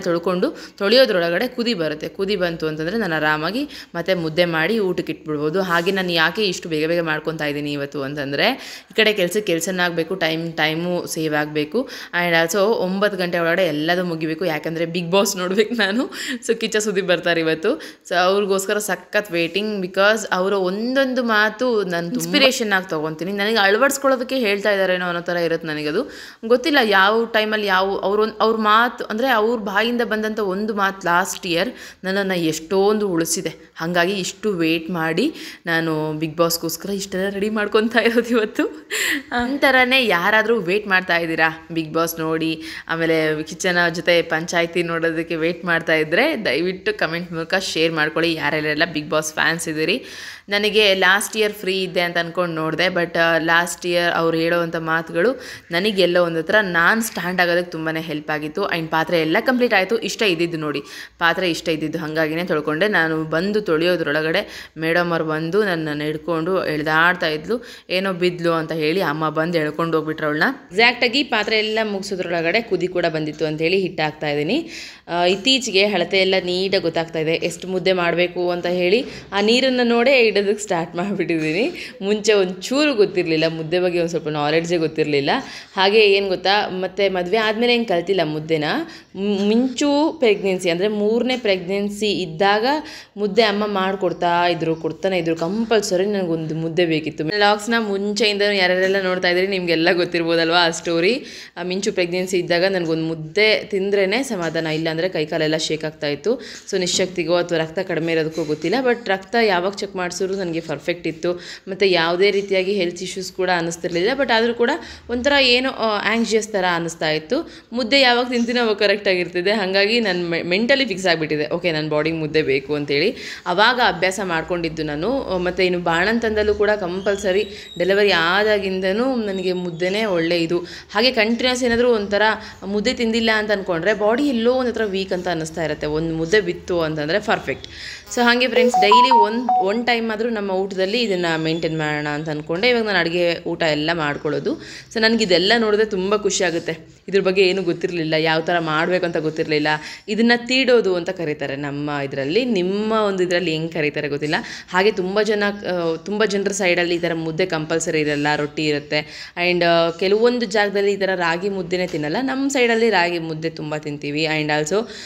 ತೊಳೆಯೋದ್ರೊಳಗಡೆ ಕುದಿ ಬರುತ್ತೆ. ಕುದಿ ಬಂತು ಅಂತಂದರೆ ನಾನು ಆರಾಮಾಗಿ ಮತ್ತೆ ಮುದ್ದೆ ಮಾಡಿ ಊಟಕ್ಕೆ ಇಟ್ಬಿಡ್ಬೋದು. ಹಾಗೆ ನಾನು ಯಾಕೆ ಇಷ್ಟು ಬೇಗ ಮಾಡ್ಕೊತಾ ಇದ್ದೀನಿ ಇವತ್ತು ಅಂತಂದರೆ ಈ ಕಡೆ ಕೆಲಸನಾಗಬೇಕು, ಟೈಮು ಸೇವ್ ಆಗಬೇಕು. ಆ್ಯಂಡ್ ಆಲ್ಸೋ 9 ಗಂಟೆ ಒಳಗಡೆ ಎಲ್ಲದೂ ಮುಗಿಬೇಕು. ಯಾಕಂದರೆ ಬಿಗ್ ಬಾಸ್ ನೋಡ್ಬೇಕು ನಾನು. ಸೊ ಕಿಚ್ಚ ಸುದೀಪ್ ಬರ್ತಾರೆ ಇವತ್ತು. ಸೊ ಅವ್ರಿಗೋಸ್ಕರ ಸಖತ್ ವೇಟಿಂಗ್. ಬಿಕಾಸ್ ಅವರ ಒಂದೊಂದು ಮಾತು ನಾನು ಇನ್ಸ್ಪಿರೇಷನ್ ಆಗಿ ತೊಗೊತೀನಿ. ನನಗೆ ಅಳವಡಿಸ್ಕೊಳ್ಳೋದಕ್ಕೆ ಹೇಳ್ತಾ ಇದ್ದಾರೇನೋ ಅನ್ನೋ ಥರ ಇರುತ್ತೆ. ನನಗದು ಗೊತ್ತಿಲ್ಲ ಯಾವ ಟೈಮಲ್ಲಿ ಅವ್ರ ಮಾತು ಅಂದರೆ ಅವ್ರ ಬಾಯಿಂದ ಬಂದಂಥ ಒಂದು ಮಾತು ಲಾಸ್ಟ್ ಇಯರ್ ನನ್ನನ್ನು ಎಷ್ಟೊಂದು ಉಳಿಸಿದೆ. ಹಾಗಾಗಿ ಇಷ್ಟು ವೇಟ್ ಮಾಡಿ ನಾನು ಬಿಗ್ ಬಾಸ್ಗೋಸ್ಕರ ಇಷ್ಟೆಲ್ಲ ರೆಡಿ ಮಾಡ್ಕೊತಾ ಇರೋದು ಇವತ್ತು. ಅಂಥರನೇ ಯಾರಾದರೂ ವೇಟ್ ಮಾಡ್ತಾ ಇದ್ದೀರಾ ಬಿಗ್ ಬಾಸ್ ನೋಡಿ, ಆಮೇಲೆ ಕಿಚನ ಜೊತೆ ಪಂಚಾಯಿತಿ ನೋಡೋದಕ್ಕೆ ವೇಟ್ ಮಾಡ್ತಾ ಇದ್ದರೆ ದಯವಿಟ್ಟು ಕಮೆಂಟ್ ಮೂಲಕ ಶೇರ್ ಮಾಡ್ಕೊಳ್ಳಿ. ಯಾರೆಲ್ಲ ಬಿಗ್ ಬಾಸ್ ಫ್ಯಾನ್ಸ್ ಇದ್ದೀರಿ. ನನಗೆ ಲಾಸ್ಟ್ ಇಯರ್ ಫ್ರೀ ಇದ್ದೆ ಅಂತ ಅಂದ್ಕೊಂಡು ನೋಡಿದೆ. ಬಟ್ ಲಾಸ್ಟ್ ಇಯರ್ ಅವ್ರು ಹೇಳೋವಂಥ ಮಾತುಗಳು ನನಗೆಲ್ಲೋ ಒಂದು ಹತ್ರ ನಾನು ಸ್ಟ್ಯಾಂಡ್ ಆಗೋದಕ್ಕೆ ತುಂಬಾ ಹೆಲ್ಪ್ ಆಗಿತ್ತು. ಆ್ಯಂಡ್ ಪಾತ್ರೆ ಎಲ್ಲ ಕಂಪ್ಲೀಟ್ ಆಯಿತು. ಇಷ್ಟ ಇದ್ದಿದ್ದು ನೋಡಿ, ಪಾತ್ರೆ ಇಷ್ಟ ಇದ್ದಿದ್ದು, ಹಾಗಾಗಿನೇ ತೊಳ್ಕೊಂಡೆ. ನಾನು ಬಂದು ತೊಳೆಯೋದ್ರೊಳಗಡೆ ಮೇಡಮ್ ಅವ್ರು ಬಂದು ನನ್ನನ್ನು ಹಿಡ್ಕೊಂಡು ಎಳ್ದಾಡ್ತಾ ಇದ್ಲು. ಏನೋ ಬಿದ್ಲು ಅಂತ ಹೇಳಿ ಅಮ್ಮ ಬಂದು ಎಳ್ಕೊಂಡು ಹೋಗ್ಬಿಟ್ರು ಅವಳನ್ನ. ಎಕ್ಸಾಕ್ಟಾಗಿ ಪಾತ್ರೆ ಎಲ್ಲ ಮುಗಿಸೋದ್ರೊಳಗಡೆ ಕುದಿ ಕೂಡ ಬಂದಿತ್ತು ಅಂತೇಳಿ ಹಿಟ್ಟಾಕ್ತಾ ಇದ್ದೀನಿ. ಇತ್ತೀಚೆಗೆ ಅಳತೆ ಎಲ್ಲ ನೀಟಾಗಿ ಗೊತ್ತಾಗ್ತಾ ಇದೆ, ಎಷ್ಟು ಮುದ್ದೆ ಮಾಡಬೇಕು ಅಂತ ಹೇಳಿ. ಆ ನೀರನ್ನು ನೋಡೇ ಇಡೋದಕ್ಕೆ ಸ್ಟಾರ್ಟ್ ಮಾಡಿಬಿಟ್ಟಿದ್ದೀನಿ. ಮುಂಚೆ ಒಂಚೂರು ಗೊತ್ತಿರಲಿಲ್ಲ ಮುದ್ದೆ ಬಗ್ಗೆ, ಒಂದು ಸ್ವಲ್ಪ ನಾಲೆಡ್ಜೇ ಗೊತ್ತಿರಲಿಲ್ಲ. ಹಾಗೆ ಏನು ಗೊತ್ತಾ, ಮತ್ತು ಮದುವೆ ಆದಮೇಲೆ ಏನು ಕಲ್ತಿಲ್ಲ ಮುದ್ದೆನ. ಮುಂಚು ಪ್ರೆಗ್ನೆನ್ಸಿ ಅಂದರೆ 3ನೇ ಪ್ರೆಗ್ನೆನ್ಸಿ ಇದ್ದಾಗ ಮುದ್ದೆ ಅಮ್ಮ ಕೊಡ್ತಾನೆ ಇದ್ರು. ಕಂಪಲ್ಸರಿ ನನಗೊಂದು ಮುದ್ದೆ ಬೇಕಿತ್ತು. ಲಾಗ್ಸ್ನ ಮುಂಚೆಯಿಂದ ಯಾರ್ಯಾರೆಲ್ಲ ನೋಡ್ತಾ ಇದ್ದೀರಿ ನಿಮಗೆಲ್ಲ ಗೊತ್ತಿರ್ಬೋದಲ್ವ ಆ ಸ್ಟೋರಿ. ಮಿಂಚು ಪ್ರೆಗ್ನೆನ್ಸಿ ಇದ್ದಾಗ ನನಗೊಂದು ಮುದ್ದೆ ತಿಂದ್ರೇ ಸಮಾಧಾನ, ಇಲ್ಲಾಂದರೆ ಕೈಕಾಲೆಲ್ಲ ಶೇಕ್ ಆಗ್ತಾಯಿತ್ತು. ಸೊ ನಿಶಕ್ತಿಗೋ ಅಥವಾ ರಕ್ತ ಕಡಿಮೆ ಇರೋದಕ್ಕೂ ಗೊತ್ತಿಲ್ಲ. ಬಟ್ ರಕ್ತ ಯಾವಾಗ ಚೆಕ್ ಮಾಡಿಸಿದ್ರು ನನಗೆ ಪರ್ಫೆಕ್ಟ್ ಇತ್ತು. ಮತ್ತು ಯಾವುದೇ ರೀತಿಯಾಗಿ ಹೆಲ್ತ್ ಇಶ್ಯೂಸ್ ಕೂಡ ಅನ್ನಿಸ್ತಿರ್ಲಿಲ್ಲ. ಬಟ್ ಆದರೂ ಕೂಡ ಒಂಥರ ಏನೋ ಆ್ಯಂಗ್ಷಿಯಸ್ ಥರ ಅನ್ನಿಸ್ತಾ ಇತ್ತು. ಮುದ್ದೆ ಯಾವಾಗ ತಿಂತೀನಿ ಅವಾಗ ಕರೆಕ್ಟಾಗಿರ್ತಿದೆ. ಹಾಗಾಗಿ ನಾನು ಮೆಂಟಲಿ ಫಿಕ್ಸ್ ಆಗಿಬಿಟ್ಟಿದೆ, ಓಕೆ ನನ್ನ ಬಾಡಿಗೆ ಮುದ್ದೆ ಬೇಕು ಅಂತೇಳಿ. ಆವಾಗ ಅಭ್ಯಾಸ ಮಾಡ್ಕೊಂಡಿದ್ದು ನಾನು. ಮತ್ತು ಇನ್ನು ಬಾಣಂತಂದಲ್ಲೂ ಕೂಡ ಕಂಪಲ್ಸರಿ ಡೆಲಿವರಿ ಆದಾಗಿಂದನೂ ನನಗೆ ಮುದ್ದೆನೇ ಒಳ್ಳೆ ಇದು. ಹಾಗೆ ಕಂಟಿನ್ಯೂಸ್ ಏನಾದರೂ ಒಂಥರ ಮುದ್ದೆ ತಿಂದಿಲ್ಲ ಅಂತ ಅಂದ್ಕೊಂಡ್ರೆ ಬಾಡಿ ಎಲ್ಲೋ ಒಂದು ಹತ್ರ ವೀಕ್ ಅಂತ ಅನ್ನಿಸ್ತಾ ಇರುತ್ತೆ. ಒಂದು ಮುದ್ದೆ ಬಿತ್ತು ಅಂತಂದರೆ ಪರ್ಫೆಕ್ಟ್. ಸೊ ಹಾಗೆ ಫ್ರೆಂಡ್ಸ್ ಡೈಲಿ ಒನ್ ಟೈಮ್ ಆದರೂ ನಮ್ಮ ಊಟದಲ್ಲಿ ಇದನ್ನು ಮೇಂಟೈನ್ ಮಾಡೋಣ ಅಂತ ಅಂದ್ಕೊಂಡೆ ಇವಾಗ ನಾನು ಅಡುಗೆ ಊಟ ಎಲ್ಲ ಮಾಡ್ಕೊಳ್ಳೋದು. ಸೊ ನನಗಿದೆಲ್ಲ ನೋಡಿದ್ರೆ ತುಂಬ ಖುಷಿ ಆಗುತ್ತೆ. ಇದ್ರ ಬಗ್ಗೆ ಏನೂ ಗೊತ್ತಿರಲಿಲ್ಲ, ಯಾವ ಥರ ಮಾಡಬೇಕು ಅಂತ ಗೊತ್ತಿರಲಿಲ್ಲ. ಇದನ್ನು ತೀಡೋದು ಅಂತ ಕರೀತಾರೆ ನಮ್ಮ ಇದರಲ್ಲಿ, ನಿಮ್ಮ ಒಂದು ಇದರಲ್ಲಿ ಹೆಂಗೆ ಕರೀತಾರೆ ಗೊತ್ತಿಲ್ಲ. ಹಾಗೆ ತುಂಬ ಜನರ ಸೈಡಲ್ಲಿ ಈ ಥರ ಮುದ್ದೆ ಕಂಪಲ್ಸರಿ ಇರಲ್ಲ, ರೊಟ್ಟಿ ಇರುತ್ತೆ. ಆ್ಯಂಡ್ ಕೆಲವೊಂದು ಜಾಗದಲ್ಲಿ ಈ ಥರ ರಾಗಿ ಮುದ್ದೆನೇ ತಿನ್ನಲ್ಲ. ನಮ್ಮ ಸೈಡಲ್ಲಿ ರಾಗಿ ಮುದ್ದೆ ತುಂಬ ತಿಂತೀವಿ. ಆ್ಯಂಡ್ ಆಲ್ಸೋ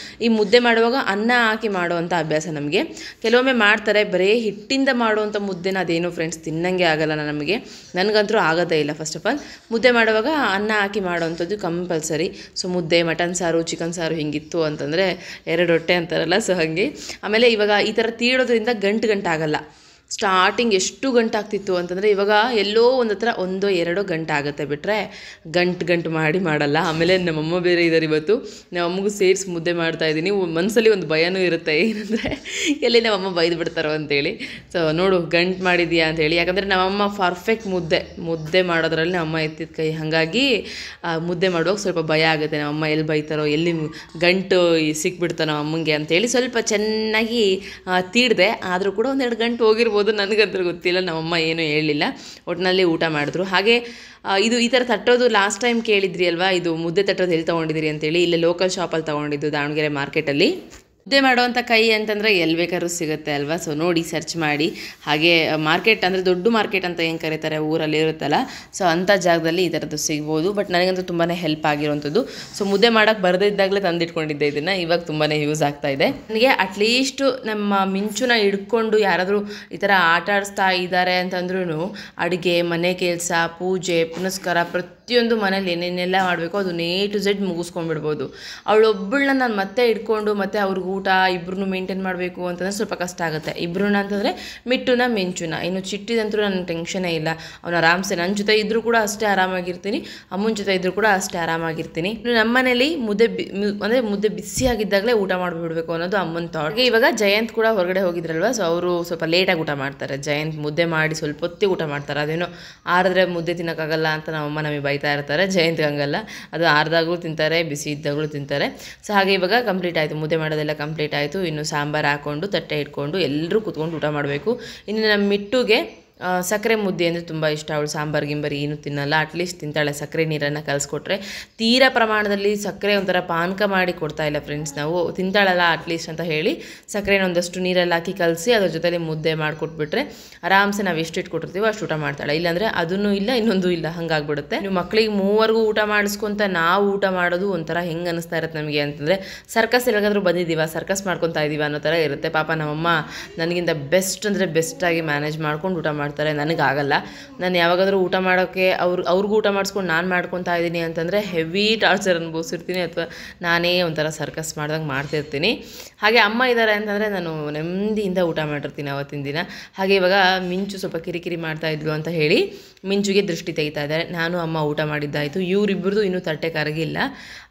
ಈ ಮುದ್ದೆ ಮಾಡುವಾಗ ಅನ್ನ ಹಾಕಿ ಮಾಡುವಂಥ ಅಭ್ಯಾಸ ನಮಗೆ. ಕೆಲವೊಮ್ಮೆ ಮಾಡ್ತಾರೆ ಬರೀ ಹಿಟ್ಟಿಂದ ಮಾಡುವಂಥ ಮುದ್ದೆನ, ಅದೇನೋ ಫ್ರೆಂಡ್ಸ್ ತಿನ್ನಂಗೆ ಆಗಲ್ಲ ನಮಗೆ. ನನಗಂತೂ ಆಗೋದೇ ಇಲ್ಲ. ಫಸ್ಟ್ ಆಫ್ ಆಲ್ ಮುದ್ದೆ ಮಾಡುವಾಗ ಅನ್ನ ಹಾಕಿ ಮಾಡೋವಂಥದ್ದು ಕಂಪಲ್ಸರಿ. ಸೊ ಮುದ್ದೆ, ಮಟನ್ ಸಾರು, ಚಿಕನ್ ಸಾರು ಹಿಂಗಿತ್ತು ಅಂತಂದರೆ 2 ಹೊಟ್ಟೆ ಅಂತಾರಲ್ಲ, ಸೊ ಹಾಗೆ. ಆಮೇಲೆ ಇವಾಗ ಈ ಥರ ತೀಡೋದ್ರಿಂದ ಗಂಟಾಗಲ್ಲ. ಸ್ಟಾರ್ಟಿಂಗ್ ಎಷ್ಟು ಗಂಟಾಗ್ತಿತ್ತು ಅಂತಂದರೆ ಇವಾಗ ಎಲ್ಲೋ ಒಂದು ಹತ್ರ 1-2 ಗಂಟೆ ಆಗುತ್ತೆ, ಬಿಟ್ಟರೆ ಗಂಟು ಮಾಡಲ್ಲ. ಆಮೇಲೆ ನಮ್ಮಮ್ಮ ಬೇರೆ ಇದ್ದಾರೆ ಇವತ್ತು, ನಮ್ಮಮ್ಮಗೂ ಸೇರಿಸಿ ಮುದ್ದೆ ಮಾಡ್ತಾಯಿದ್ದೀನಿ. ಮನಸ್ಸಲ್ಲಿ ಒಂದು ಭಯನೂ ಇರುತ್ತೆ, ಏನಂದರೆ ಎಲ್ಲಿ ನಮ್ಮಮ್ಮ ಬೈದು ಬಿಡ್ತಾರೋ ಅಂತೇಳಿ. ಸೊ ನೋಡು ಗಂಟು ಮಾಡಿದ್ಯಾ ಅಂತೇಳಿ. ಯಾಕಂದರೆ ನಮ್ಮಮ್ಮ ಪರ್ಫೆಕ್ಟ್ ಮುದ್ದೆ ಮಾಡೋದ್ರಲ್ಲಿ ನಮ್ಮಮ್ಮ ಎತ್ತಿದ ಕೈ. ಹಾಗಾಗಿ ಮುದ್ದೆ ಮಾಡುವಾಗ ಸ್ವಲ್ಪ ಭಯ ಆಗುತ್ತೆ, ನಮ್ಮಮ್ಮ ಎಲ್ಲಿ ಬೈತಾರೋ, ಎಲ್ಲಿ ಗಂಟು ಸಿಕ್ಬಿಡ್ತಾನೋ ಅಮ್ಮಂಗೆ ಅಂತೇಳಿ ಸ್ವಲ್ಪ ಚೆನ್ನಾಗಿ ತೀಡಿದೆ. ಆದರೂ ಕೂಡ 1-2 ಗಂಟೆ ಹೋಗಿರ್ಬೋದು, ನನಗಂತೂ ಗೊತ್ತಿಲ್ಲ. ನಮ್ಮಮ್ಮ ಏನೂ ಹೇಳಲಿಲ್ಲ, ಒಟ್ಟಿನಲ್ಲಿ ಊಟ ಮಾಡಿದ್ರು. ಹಾಗೆ ಇದು ಈ ಥರ ತಟ್ಟೋದು ಲಾಸ್ಟ್ ಟೈಮ್ ಕೇಳಿದ್ರಿ ಅಲ್ವಾ, ಇದು ಮುದ್ದೆ ತಟ್ಟೋದು ಎಲ್ಲಿ ತೊಗೊಂಡಿದ್ದೀರಿ ಅಂತೇಳಿ. ಇಲ್ಲೇ ಲೋಕಲ್ ಶಾಪಲ್ಲಿ ತೊಗೊಂಡಿದ್ದು, ದಾವಣಗೆರೆ ಮಾರ್ಕೆಟಲ್ಲಿ. ಮುದ್ದೆ ಮಾಡುವಂಥ ಕೈ ಅಂತಂದರೆ ಎಲ್ಲಿ ಬೇಕಾದ್ರೂ ಸಿಗುತ್ತೆ ಅಲ್ವಾ. ಸೊ ನೋಡಿ ಸರ್ಚ್ ಮಾಡಿ. ಹಾಗೆ ಮಾರ್ಕೆಟ್ ಅಂದರೆ ದೊಡ್ಡ ಮಾರ್ಕೆಟ್ ಅಂತ ಏನು ಕರೀತಾರೆ ಊರಲ್ಲಿ ಇರುತ್ತಲ್ಲ, ಸೊ ಅಂಥ ಜಾಗದಲ್ಲಿ ಈ ಥರದ್ದು ಸಿಗ್ಬೋದು. ಬಟ್ ನನಗಂತೂ ತುಂಬಾ ಹೆಲ್ಪ್ ಆಗಿರೋವಂಥದ್ದು. ಸೊ ಮುದ್ದೆ ಮಾಡೋಕ್ಕೆ ಬರದಿದ್ದಾಗಲೇ ತಂದಿಟ್ಕೊಂಡಿದ್ದೆ ಇದನ್ನು. ಇವಾಗ ತುಂಬಾ ಯೂಸ್ ಆಗ್ತಾ ಇದೆ ನನಗೆ. ಅಟ್ಲೀಸ್ಟ್ ನಮ್ಮ ಮಿಂಚುನ ಹಿಡ್ಕೊಂಡು ಯಾರಾದರೂ ಈ ಥರ ಆಟ ಆಡಿಸ್ತಾ ಇದ್ದಾರೆ ಅಂತಂದ್ರೂ ಅಡುಗೆ, ಮನೆ ಕೆಲಸ, ಪೂಜೆ ಪುನಸ್ಕಾರ ಪ್ರತಿಯೊಂದು ಮನೇಲಿ ಏನೇನೆಲ್ಲ ಮಾಡಬೇಕು ಅದು A to Z ಮುಗಿಸ್ಕೊಂಡ್ಬಿಡ್ಬೋದು. ಅವಳೊಬ್ಬಳನ್ನ ನಾನು ಮತ್ತೆ ಹಿಡ್ಕೊಂಡು ಮತ್ತೆ ಅವ್ರಿಗೆ ಊಟ ಇಬ್ಬರನ್ನು ಮೇಂಟೈನ್ ಮಾಡಬೇಕು ಅಂತಂದರೆ ಸ್ವಲ್ಪ ಕಷ್ಟ ಆಗುತ್ತೆ. ಇಬ್ಬರನ್ನ ಅಂತಂದರೆ ಮಿಟ್ಟುನ ಮಿಂಚುನ. ಇನ್ನು ಚಿಟ್ಟಿದಂತೂ ನನಗೆ ಟೆನ್ಷನೇ ಇಲ್ಲ. ಅವನು ಆರಾಮ್ಸೆ ನನ್ನ ಜೊತೆ ಇದ್ದರೂ ಕೂಡ ಅಷ್ಟೇ ಆರಾಮಾಗಿರ್ತೀನಿ, ಅಮ್ಮನ ಜೊತೆ ಇದ್ದರೂ ಕೂಡ ಅಷ್ಟೇ ಆರಾಮಾಗಿರ್ತೀನಿ. ಇನ್ನು ನಮ್ಮ ಮನೇಲಿ ಮುದ್ದೆ ಬಿಸಿಯಾಗಿದ್ದಾಗಲೇ ಊಟ ಮಾಡಿಬಿಡ್ಬೇಕು ಅನ್ನೋದು ಅಮ್ಮನ ಥಾಟ್. ಇವಾಗ ಜಯಂತ್ ಕೂಡ ಹೊರಗಡೆ ಹೋಗಿದ್ರಲ್ವ, ಸೊ ಅವರು ಸ್ವಲ್ಪ ಲೇಟಾಗಿ ಊಟ ಮಾಡ್ತಾರೆ. ಜಯಂತ್ ಮುದ್ದೆ ಮಾಡಿ ಸ್ವಲ್ಪ ಹೊತ್ತಿಗೆ ಊಟ ಮಾಡ್ತಾರೆ. ಅದೇನೋ ಆರಿದ್ರೆ ಮುದ್ದೆ ತಿನ್ನೋಕ್ಕಾಗಲ್ಲ ಅಂತ ನಮ್ಮಮ್ಮ ನಮಗೆ ಬೈತಾ ಇರ್ತಾರೆ. ಜಯಂತ್ ಹಂಗಲ್ಲ, ಅದು ಆರ್ದಾಗಲೂ ತಿಂತಾರೆ, ಬಿಸಿ ಇದ್ದಾಗಲೂ ತಿಂತಾರೆ. ಸೊ ಹಾಗೆ ಇವಾಗ ಕಂಪ್ಲೀಟ್ ಆಯಿತು, ಮುದ್ದೆ ಮಾಡೋದೆಲ್ಲ ಕಂಪ್ಲೀಟ್ ಆಯಿತು. ಇನ್ನು ಸಾಂಬಾರು ಹಾಕ್ಕೊಂಡು ತಟ್ಟೆ ಇಟ್ಕೊಂಡು ಎಲ್ಲರೂ ಕೂತ್ಕೊಂಡು ಊಟ ಮಾಡಬೇಕು. ಇನ್ನು ನಮ್ಮ ಮಿಟ್ಟುಗೆ ಸಕ್ಕರೆ ಮುದ್ದೆ ಅಂದರೆ ತುಂಬ ಇಷ್ಟ. ಅವಳು ಸಾಂಬಾರು ಗಿಂಬಾರು ಏನೂ ತಿನ್ನಲ್ಲ. ಅಟ್ಲೀಸ್ಟ್ ತಿಂತಾಳೆ. ಸಕ್ಕರೆ ನೀರನ್ನು ಕಲಿಸ್ಕೊಟ್ರೆ ತೀರಾ ಪ್ರಮಾಣದಲ್ಲಿ ಸಕ್ಕರೆ ಒಂಥರ ಪಾನಕ ಮಾಡಿ ಕೊಡ್ತಾ ಇಲ್ಲ ಫ್ರೆಂಡ್ಸ್. ನಾವು ತಿಂತಾಳಲ್ಲ ಅಟ್ಲೀಸ್ಟ್ ಅಂತ ಹೇಳಿ ಸಕ್ಕರೆನ ಒಂದಷ್ಟು ನೀರಲ್ಲಿ ಹಾಕಿ ಕಲಸಿ ಅದ್ರ ಜೊತೆಲಿ ಮುದ್ದೆ ಮಾಡಿಕೊಟ್ಬಿಟ್ರೆ ಆರಾಮ್ಸೆ ನಾವು ಎಷ್ಟು ಇಟ್ಕೊಟ್ಟಿರ್ತೀವೋ ಅಷ್ಟು ಊಟ ಮಾಡ್ತಾಳೆ. ಇಲ್ಲಾಂದರೆ ಅದನ್ನೂ ಇಲ್ಲ ಇನ್ನೊಂದು ಇಲ್ಲ, ಹಂಗಾಗ್ಬಿಡುತ್ತೆ. ನೀವು ಮಕ್ಕಳಿಗೆ ಮೂವರೆಗೂ ಊಟ ಮಾಡಿಸ್ಕೊಂತ ನಾವು ಊಟ ಮಾಡೋದು ಒಂಥರ ಹೆಂಗೆ ಅನ್ನಿಸ್ತಾ ಇರುತ್ತೆ ನಮಗೆ ಅಂತಂದರೆ ಸರ್ಕಸ್ ಎಲ್ಲಿಗಾದ್ರೂ ಬಂದಿದ್ದೀವ, ಸರ್ಕಸ್ ಮಾಡ್ಕೊತಾ ಇದ್ದೀವ ಅನ್ನೋ ಥರ ಇರುತ್ತೆ. ಪಾಪ ನಮ್ಮಮ್ಮ ನನಗಿಂತ ಬೆಸ್ಟ್ ಅಂದರೆ ಬೆಸ್ಟಾಗಿ ಮ್ಯಾನೇಜ್ ಮಾಡ್ಕೊಂಡು ಊಟ ಮಾಡ್ತಾರೆ. ನನಗಾಗಲ್ಲ. ನಾನು ಯಾವಾಗಾದರೂ ಊಟ ಮಾಡೋಕ್ಕೆ ಅವ್ರಿಗೂ ಊಟ ಮಾಡಿಸ್ಕೊಂಡು ನಾನು ಮಾಡ್ಕೊತಾ ಇದ್ದೀನಿ ಅಂತಂದರೆ ಹೆವಿ ಟಾರ್ಚರ್ ಅನುಭವಿಸಿರ್ತೀನಿ, ಅಥವಾ ನಾನೇ ಒಂಥರ ಸರ್ಕಸ್ ಮಾಡ್ದಂಗೆ ಮಾಡ್ತಿರ್ತೀನಿ. ಹಾಗೆ ಅಮ್ಮ ಇದ್ದಾರೆ ಅಂತಂದರೆ ನಾನು ನೆಮ್ಮದಿಯಿಂದ ಊಟ ಮಾಡಿರ್ತೀನಿ ಅವತ್ತಿನ ದಿನ. ಹಾಗೆ ಇವಾಗ ಮಿಂಚು ಸ್ವಲ್ಪ ಕಿರಿಕಿರಿ ಮಾಡ್ತಾಯಿದ್ಲು ಅಂತ ಹೇಳಿ ಮಿಂಚುಗೆ ದೃಷ್ಟಿ ತೆಗಿತಾ ಇದ್ದಾರೆ. ನಾನು ಅಮ್ಮ ಊಟ ಮಾಡಿದ್ದಾಯಿತು. ಇವರಿಬ್ಬರದು ಇನ್ನೂ ತಟ್ಟೆ ಕರಗಿಲ್ಲ.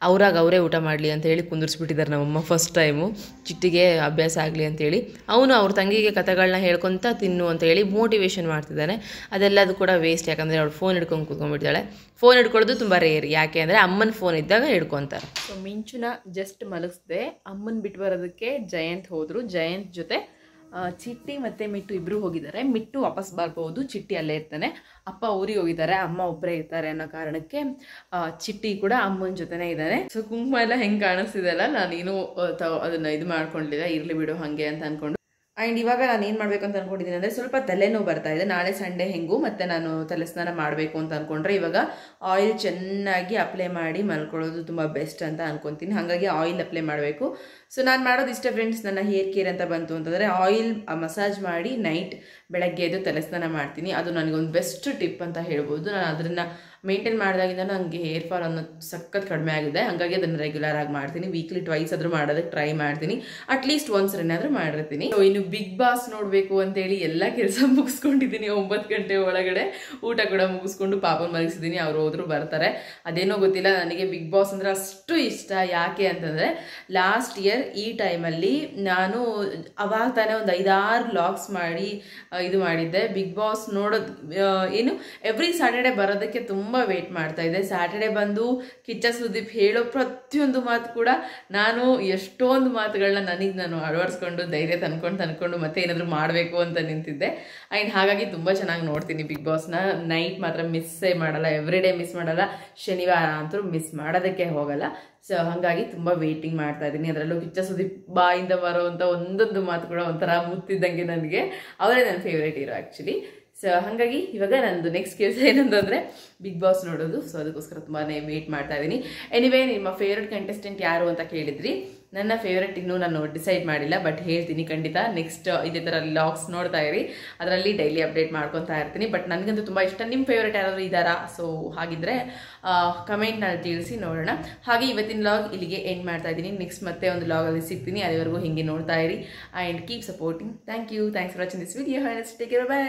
ಅವರೇ ಊಟ ಮಾಡಲಿ ಅಂತ ಹೇಳಿ ಕುಂದಿರ್ಸ್ಬಿಟ್ಟಿದ್ದಾರೆ ನಮ್ಮಮ್ಮ ಫಸ್ಟ್ ಟೈಮು. ಚಿಟ್ಟಿಗೆ ಅಭ್ಯಾಸ ಆಗಲಿ ಅಂತೇಳಿ ಅವನು ಅವ್ರ ತಂಗಿಗೆ ಕಥೆಗಳನ್ನ ಹೇಳ್ಕೊತ ತಿನ್ನು ಅಂತ ಹೇಳಿ ಮೋಟಿವೇಶನ್ ಮಾಡ್ತಿದ್ದಾನೆ. ಅದೆಲ್ಲದು ಕೂಡ ವೇಸ್ಟ್. ಯಾಕಂದರೆ ಅವಳು ಫೋನ್ ಹಿಡ್ಕೊಂಡು ಕೂತ್ಕೊಂಡ್ಬಿಡ್ತಾಳೆ. ಫೋನ್ ಹಿಡ್ಕೊಳ್ಳೋದು ತುಂಬ ರೇರ್. ಯಾಕೆ ಅಂದರೆ ಅಮ್ಮನ ಫೋನ್ ಇದ್ದಾಗ ಹಿಡ್ಕೊತಾರೆ. So ಮಿಂಚುನ just ಮಲಗಿಸ್ದೆ. ಅಮ್ಮನ ಬಿಟ್ಟು ಬರೋದಕ್ಕೆ ಜಯಂತ್ ಹೋದರು. ಜಯಂತ್ ಜೊತೆ ಚಿಟ್ಟಿ ಮತ್ತು ಮಿಟ್ಟು ಇಬ್ಬರು ಹೋಗಿದ್ದಾರೆ. ಮಿಟ್ಟು ವಾಪಸ್ ಬರ್ಬೋದು, ಚಿಟ್ಟಿ ಅಲ್ಲೇ ಇರ್ತಾನೆ. ಅಪ್ಪ ಊರಿಗೆ ಹೋಗಿದ್ದಾರೆ, ಅಮ್ಮ ಒಬ್ಬರೇ ಇರ್ತಾರೆ ಅನ್ನೋ ಕಾರಣಕ್ಕೆ ಚಿಟ್ಟಿ ಕೂಡ ಅಮ್ಮನ ಜೊತೆನೇ ಇದ್ದಾನೆ. ಸೊ ಕುಂಕುಮ ಎಲ್ಲ ಹೆಂಗೆ ಕಾಣಿಸ್ತಿದೆ ಅಲ್ಲ, ನಾನೇನು ಅದನ್ನು ಇದು ಮಾಡ್ಕೊಂಡಿಲ್ಲ, ಇರಲಿ ಬಿಡು ಹಾಗೆ ಅಂತ ಅಂದ್ಕೊಂಡು. ಆ್ಯಂಡ್ ಇವಾಗ ನಾನು ಏನು ಮಾಡಬೇಕು ಅಂತ ಅಂದ್ಕೊಂಡಿದ್ದೀನಿ ಅಂದರೆ ಸ್ವಲ್ಪ ತಲೆನೋವು ಬರ್ತಾ ಇದೆ. ನಾಳೆ ಸಂಡೇ ಹೆಂಗೂ ಮತ್ತು ನಾನು ತಲೆ ಸ್ನಾನ ಮಾಡಬೇಕು ಅಂತ ಅಂದ್ಕೊಂಡ್ರೆ ಇವಾಗ ಆಯಿಲ್ ಚೆನ್ನಾಗಿ ಅಪ್ಲೈ ಮಾಡಿ ಮಲ್ಕೊಳ್ಳೋದು ತುಂಬ ಬೆಸ್ಟ್ ಅಂತ ಅಂದ್ಕೊತೀನಿ. ಹಾಗಾಗಿ ಆಯಿಲ್ ಅಪ್ಲೈ ಮಾಡಬೇಕು. ಸೊ ನಾನು ಮಾಡೋದು ಇಷ್ಟ ಫ್ರೆಂಡ್ಸ್. ನನ್ನ ಹೇರ್ ಕೇರ್ ಅಂತ ಬಂತು ಅಂತಂದರೆ ಆಯಿಲ್ ಮಸಾಜ್ ಮಾಡಿ ನೈಟ್ ಬೆಳಗ್ಗೆ ಎದ್ದು ತಲೆ ಸ್ನಾನ ಮಾಡ್ತೀನಿ. ಅದು ನನಗೊಂದು ಬೆಸ್ಟ್ ಟಿಪ್ ಅಂತ ಹೇಳ್ಬೋದು. ನಾನು ಅದನ್ನು ಮೇಂಟೈನ್ ಮಾಡಿದಾಗಿಂದ ನನಗೆ ಹೇರ್ ಫಾಲ್ ಅನ್ನೋದು ಸಖತ್ ಕಡಿಮೆ ಆಗಿದೆ. ಹಾಗಾಗಿ ಅದನ್ನು ರೆಗ್ಯುಲರ್ ಆಗಿ ಮಾಡ್ತೀನಿ. ವೀಕ್ಲಿ ಟ್ವೈಸ್ ಆದರೂ ಮಾಡೋದಕ್ಕೆ ಟ್ರೈ ಮಾಡ್ತೀನಿ. ಅಟ್ಲೀಸ್ಟ್ ಒಂದ್ಸರಿನಾದರೂ ಮಾಡಿರ್ತೀನಿ. ಇನ್ನು ಬಿಗ್ ಬಾಸ್ ನೋಡಬೇಕು ಅಂತೇಳಿ ಎಲ್ಲ ಕೆಲಸ ಮುಗಿಸ್ಕೊಂಡಿದ್ದೀನಿ. 9 ಗಂಟೆ ಒಳಗಡೆ ಊಟ ಕೂಡ ಮುಗಿಸ್ಕೊಂಡು ಪಾಪನ ಮಲಗಿಸಿದ್ದೀನಿ. ಅವ್ರು ಹೋದ್ರು ಬರ್ತಾರೆ. ಅದೇನೋ ಗೊತ್ತಿಲ್ಲ, ನನಗೆ ಬಿಗ್ ಬಾಸ್ ಅಂದರೆ ಅಷ್ಟು ಇಷ್ಟ. ಯಾಕೆ ಅಂತಂದರೆ ಲಾಸ್ಟ್ ಇಯರ್ ಈ ಟೈಮಲ್ಲಿ ನಾನು ಅವಾಗ ತಾನೇ ಒಂದು 5-6 ವ್ಲಾಗ್ಸ್ ಮಾಡಿ ಇದು ಮಾಡಿದ್ದೆ. ಬಿಗ್ ಬಾಸ್ ನೋಡೋದು ಏನು ಎವ್ರಿ ಸ್ಯಾಟರ್ಡೆ ಬರೋದಕ್ಕೆ ತುಂಬ ವೇಟ್ ಮಾಡ್ತಾ ಇದ್ದೆ. ಸ್ಯಾಟರ್ಡೆ ಬಂದು ಕಿಚ್ಚ ಸುದೀಪ್ ಹೇಳೋ ಪ್ರತಿಯೊಂದು ಮಾತು ಕೂಡ ನಾನು ಎಷ್ಟೊಂದು ಮಾತುಗಳನ್ನ ನನಗೆ ನಾನು ಅಳವಡಿಸ್ಕೊಂಡು ಧೈರ್ಯ ತಂದ್ಕೊಂಡು ಮತ್ತೆ ಏನಾದರೂ ಮಾಡಬೇಕು ಅಂತ ನಿಂತಿದ್ದೆ. ಆ್ಯಂಡ್ ಹಾಗಾಗಿ ತುಂಬ ಚೆನ್ನಾಗಿ ನೋಡ್ತೀನಿ ಬಿಗ್ ಬಾಸ್ನ. ನೈಟ್ ಮಾತ್ರ ಮಿಸ್ಸೇ ಮಾಡಲ್ಲ, ಎವ್ರಿ ಡೇ ಮಿಸ್ ಮಾಡಲ್ಲ, ಶನಿವಾರ ಅಂತೂ ಮಿಸ್ ಮಾಡೋದಕ್ಕೆ ಹೋಗಲ್ಲ. ಸೊ ಹಾಗಾಗಿ ತುಂಬ ವೇಟಿಂಗ್ ಮಾಡ್ತಾ ಇದ್ದೀನಿ. ಅದರಲ್ಲೂ ಕಿಚ್ಚ ಸುದೀಪ್ ಬಾಯಿಂದ ಬರೋವಂಥ ಒಂದೊಂದು ಮಾತು ಕೂಡ ಒಂಥರ ಮುತ್ತಿದ್ದಂಗೆ ನನಗೆ. ಅವರೇ ನನ್ನ ಫೇವ್ರೇಟ್ ಹೀರೋ ಆ್ಯಕ್ಚುಲಿ. ಸೊ ಹಾಗಾಗಿ ಇವಾಗ ನನ್ನದು ನೆಕ್ಸ್ಟ್ ಕೆಲಸ ಏನಂತಂದರೆ ಬಿಗ್ ಬಾಸ್ ನೋಡೋದು. ಸೊ ಅದಕ್ಕೋಸ್ಕರ ತುಂಬಾ ವೇಟ್ ಮಾಡ್ತಾ ಇದ್ದೀನಿ. ಎನಿವೇ, ನಿಮ್ಮ ಫೇವ್ರೆಟ್ ಕಂಟೆಸ್ಟೆಂಟ್ ಯಾರು ಅಂತ ಕೇಳಿದ್ರಿ. ನನ್ನ ಫೇವ್ರೆಟ್ ಇನ್ನೂ ನಾನು ಡಿಸೈಡ್ ಮಾಡಿಲ್ಲ, ಬಟ್ ಹೇಳ್ತೀನಿ ಖಂಡಿತ. ನೆಕ್ಸ್ಟ್ ಇದೇ ಥರ ವ್ಲಾಗ್ಸ್ ನೋಡ್ತಾ ಇರಿ, ಅದರಲ್ಲಿ ಡೈಲಿ ಅಪ್ಡೇಟ್ ಮಾಡ್ಕೊತಾ ಇರ್ತೀನಿ. ಬಟ್ ನನಗಂತೂ ತುಂಬ ಇಷ್ಟ. ನಿಮ್ಮ ಫೇವ್ರೆಟ್ ಯಾರಾದರೂ ಇದ್ದಾರಾ? ಸೊ ಹಾಗಿದ್ರೆ ಕಮೆಂಟ್ನಲ್ಲಿ ತಿಳಿಸಿ ನೋಡೋಣ. ಹಾಗೆ ಇವತ್ತಿನ ವ್ಲಾಗ್ ಇಲ್ಲಿಗೆ ಎಂಡ್ ಮಾಡ್ತಾ ಇದ್ದೀನಿ. ನೆಕ್ಸ್ಟ್ ಮತ್ತೆ ಒಂದು ವ್ಲಾಗಲ್ಲಿ ಸಿಗ್ತೀನಿ. ಅಲ್ಲಿವರೆಗೂ ಹಿಂಗೆ ನೋಡ್ತಾ ಇರಿ and keep supporting. Thank you. Thanks for watching this video. Take care, by.